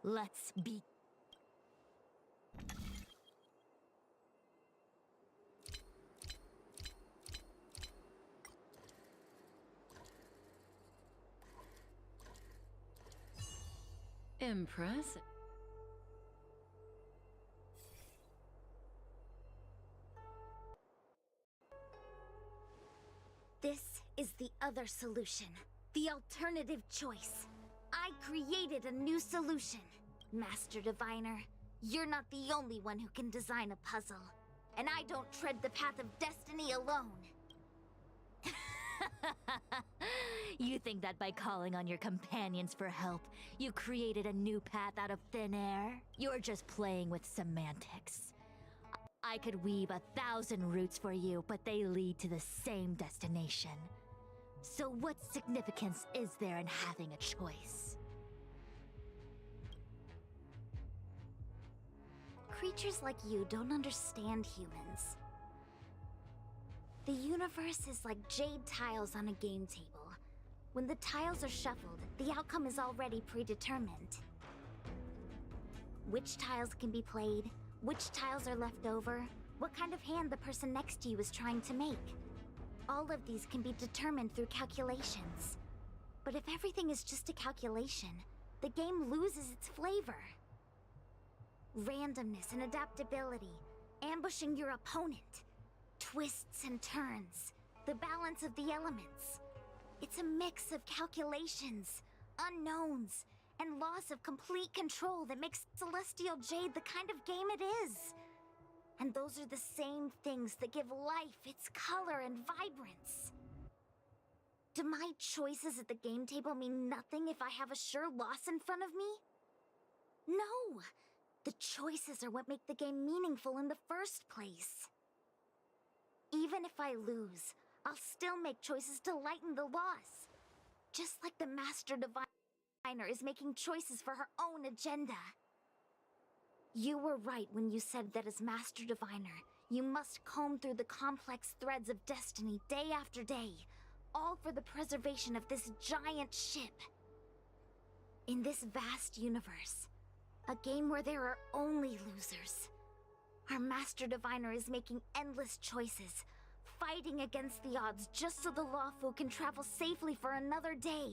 Let's be. Impressive. This is the other solution. The alternative choice. I created a new solution. Master Diviner, you're not the only one who can design a puzzle. And I don't tread the path of destiny alone. You think that by calling on your companions for help, you created a new path out of thin air? You're just playing with semantics. I could weave 1,000 routes for you, but they lead to the same destination. So what significance is there in having a choice? Creatures like you don't understand humans. The universe is like jade tiles on a game table. When the tiles are shuffled, the outcome is already predetermined. Which tiles can be played, which tiles are left over, what kind of hand the person next to you is trying to make. All of these can be determined through calculations. But if everything is just a calculation, the game loses its flavor. Randomness and adaptability, ambushing your opponent, twists and turns, the balance of the elements. It's a mix of calculations, unknowns, and loss of complete control that makes Celestial Jade the kind of game it is. And those are the same things that give life its color and vibrance. Do my choices at the game table mean nothing if I have a sure loss in front of me? No! The choices are what make the game meaningful in the first place. Even if I lose, I'll still make choices to lighten the loss. Just like the Master Diviner Diviner is making choices for her own agenda. You were right when you said that as Master Diviner, you must comb through the complex threads of destiny day after day, all for the preservation of this giant ship. In this vast universe, a game where there are only losers, our Master Diviner is making endless choices, fighting against the odds just so the Lawfu can travel safely for another day.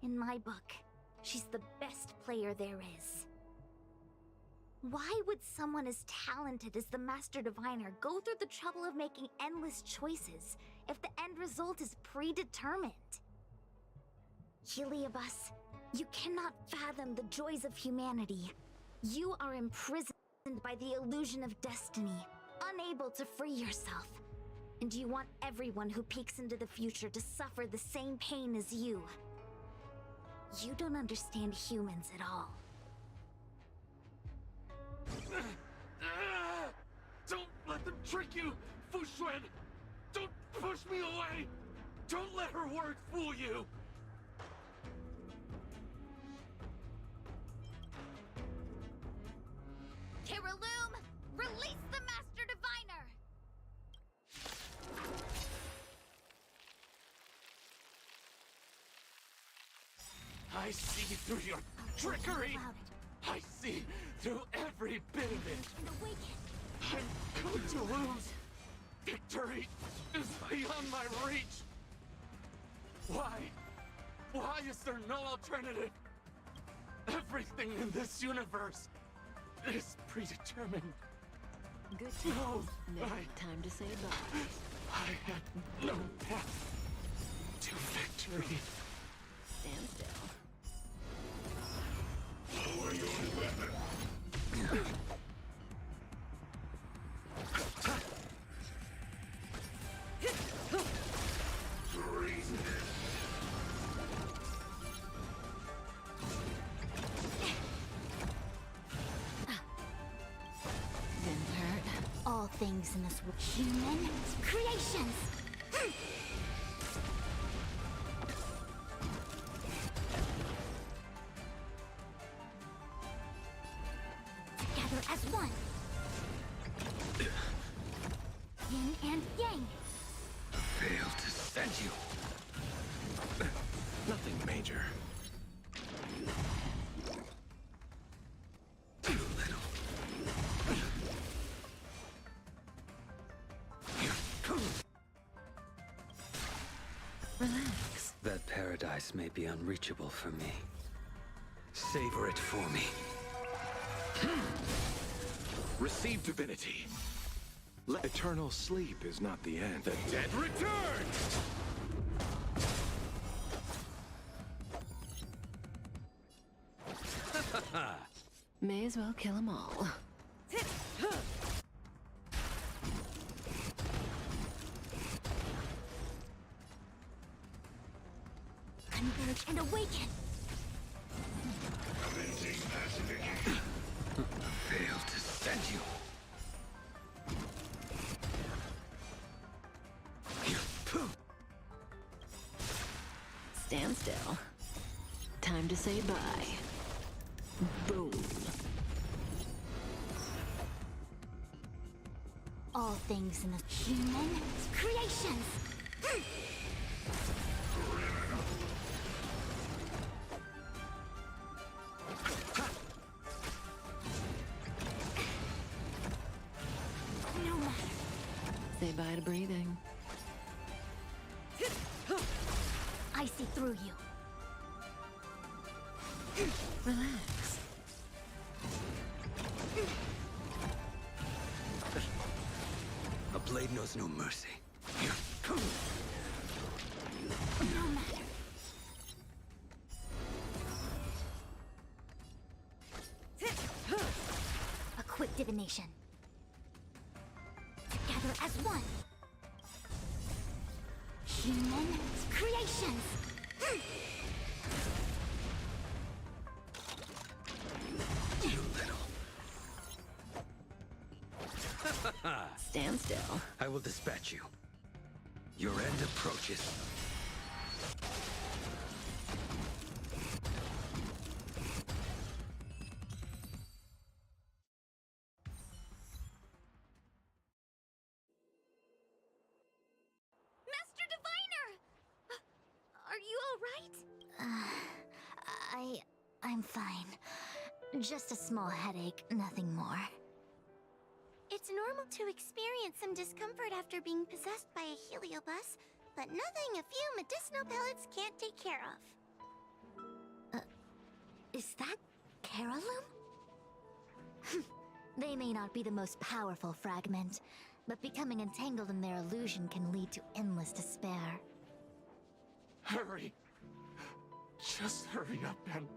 In my book, she's the best player there is. Why would someone as talented as the Master Diviner go through the trouble of making endless choices if the end result is predetermined? Heliobus, you cannot fathom the joys of humanity. You are imprisoned by the illusion of destiny, unable to free yourself. And you want everyone who peeks into the future to suffer the same pain as you. You don't understand humans at all. Don't let them trick you, Fu Xuan! Don't push me away! Don't let her words fool you! Terraloom, release the Master Diviner! I see through your trickery! I see through every bit of it! I'm going to lose! Victory is beyond my reach! Why? Why is there no alternative? Everything in this universe is predetermined. Good No, now, time to say bye. I had no path to victory. Stand still. Lower your weapon. All things in this world. Human creations! Together as one. Yin and yang. Failed to send you. Nothing major. Too little. Relax. That paradise may be unreachable for me. Savor it for me. Receive divinity. Eternal sleep is not the end. The dead return! May as well kill them all. Converge and awaken! Failed to send you. Stand still. Time to say bye. Boom. All things in the human creations! No matter. Say bye to breathing. I see through you. Relax. A blade knows no mercy. No matter. A quick divination. Together as one. Human creations. Too little. Stand still. I will dispatch you. Your end approaches. all right? I'm fine. Just a small headache, nothing more. It's normal to experience some discomfort after being possessed by a heliobus, but nothing a few medicinal pellets can't take care of. Is that Carolum? They may not be the most powerful fragment, but becoming entangled in their illusion can lead to endless despair. Hurry! Just hurry up and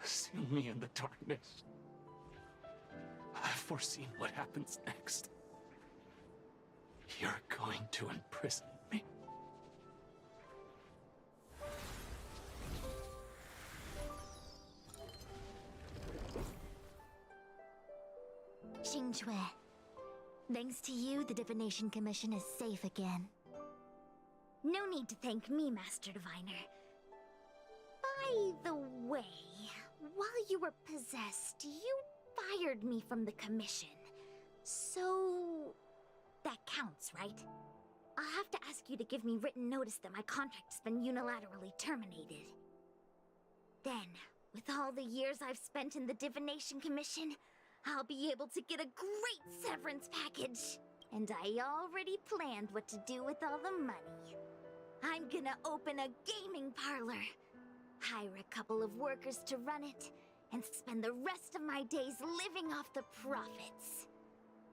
seal me in the darkness. I've foreseen what happens next. You're going to imprison me. Xingque, thanks to you, the Divination Commission is safe again. No need to thank me, Master Diviner. By the way, while you were possessed, you fired me from the commission. So... that counts, right? I'll have to ask you to give me written notice that my contract's been unilaterally terminated. Then, with all the years I've spent in the Divination Commission, I'll be able to get a great severance package. And I already planned what to do with all the money. I'm gonna open a gaming parlor, hire a couple of workers to run it, and spend the rest of my days living off the profits.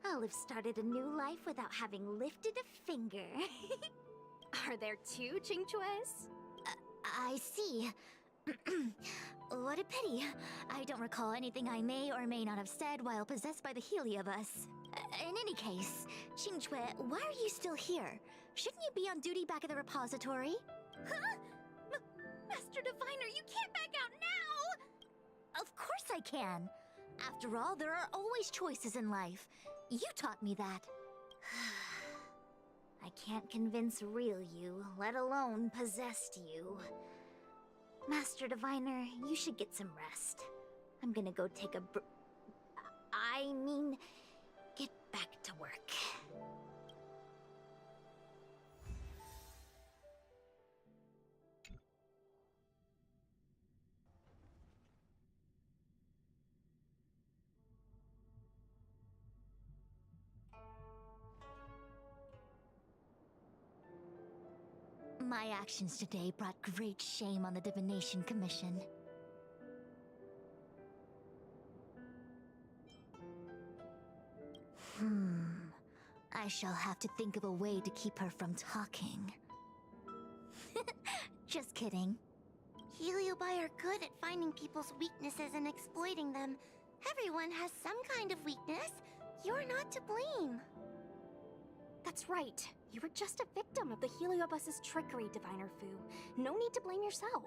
I'll have started a new life without having lifted a finger. Are there two Qingques? I see. What a pity. I don't recall anything I may or may not have said while possessed by the Heliobus. In any case, Qingque, why are you still here? Shouldn't you be on duty back at the repository? Huh? Master Diviner, you can't back out now! Of course I can. After all, there are always choices in life. You taught me that. I can't convince real you, let alone possessed you. Master Diviner, you should get some rest. I'm gonna go take a get back to work. My actions today brought great shame on the Divination Commission. I shall have to think of a way to keep her from talking. Just kidding. Heliobi are good at finding people's weaknesses and exploiting them. Everyone has some kind of weakness. You're not to blame. That's right. You were just a victim of the Heliobus's trickery, Diviner Fu. No need to blame yourself.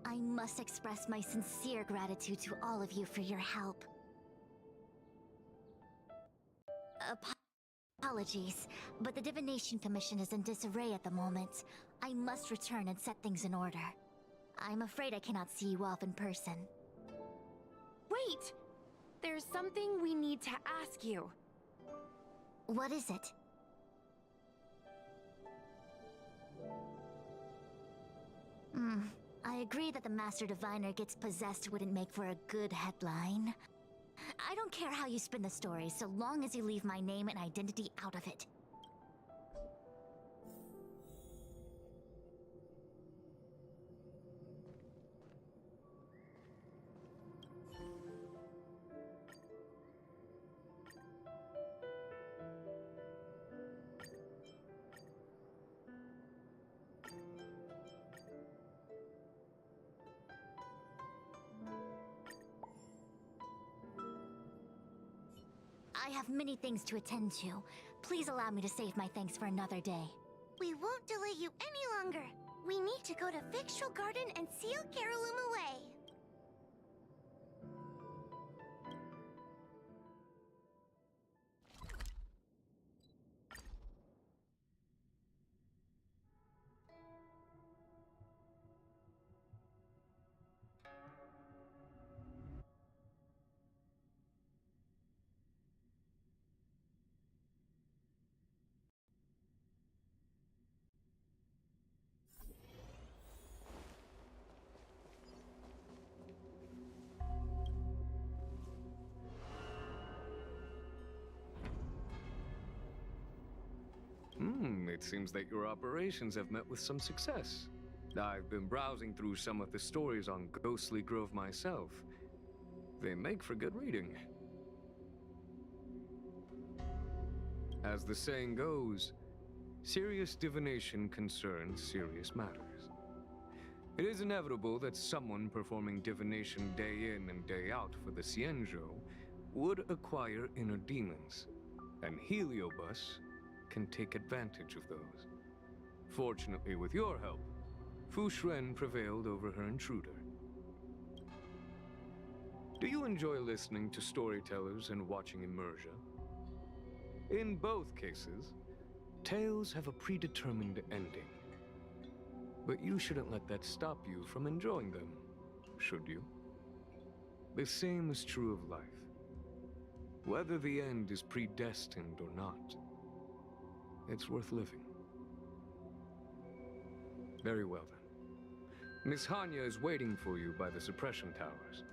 I must express my sincere gratitude to all of you for your help. Apologies, but the Divination Commission is in disarray at the moment. I must return and set things in order. I'm afraid I cannot see you off in person. Wait! There's something we need to ask you. What is it? I agree that the Master Diviner gets possessed wouldn't make for a good headline. I don't care how you spin the story, so long as you leave my name and identity out of it. I have many things to attend to. Please allow me to save my thanks for another day. We won't delay you any longer. We need to go to Victual Garden and seal Carolum away. It seems that your operations have met with some success. I've been browsing through some of the stories on Ghostly Grove myself. They make for good reading. As the saying goes, serious divination concerns serious matters. It is inevitable that someone performing divination day in and day out for the Xianzhou would acquire inner demons, and Heliobus can take advantage of those. Fortunately, with your help, Fu Shren prevailed over her intruder. Do you enjoy listening to storytellers and watching immersion? In both cases, tales have a predetermined ending. But you shouldn't let that stop you from enjoying them, should you? The same is true of life. Whether the end is predestined or not, it's worth living. Very well then. Miss Hanya is waiting for you by the suppression towers.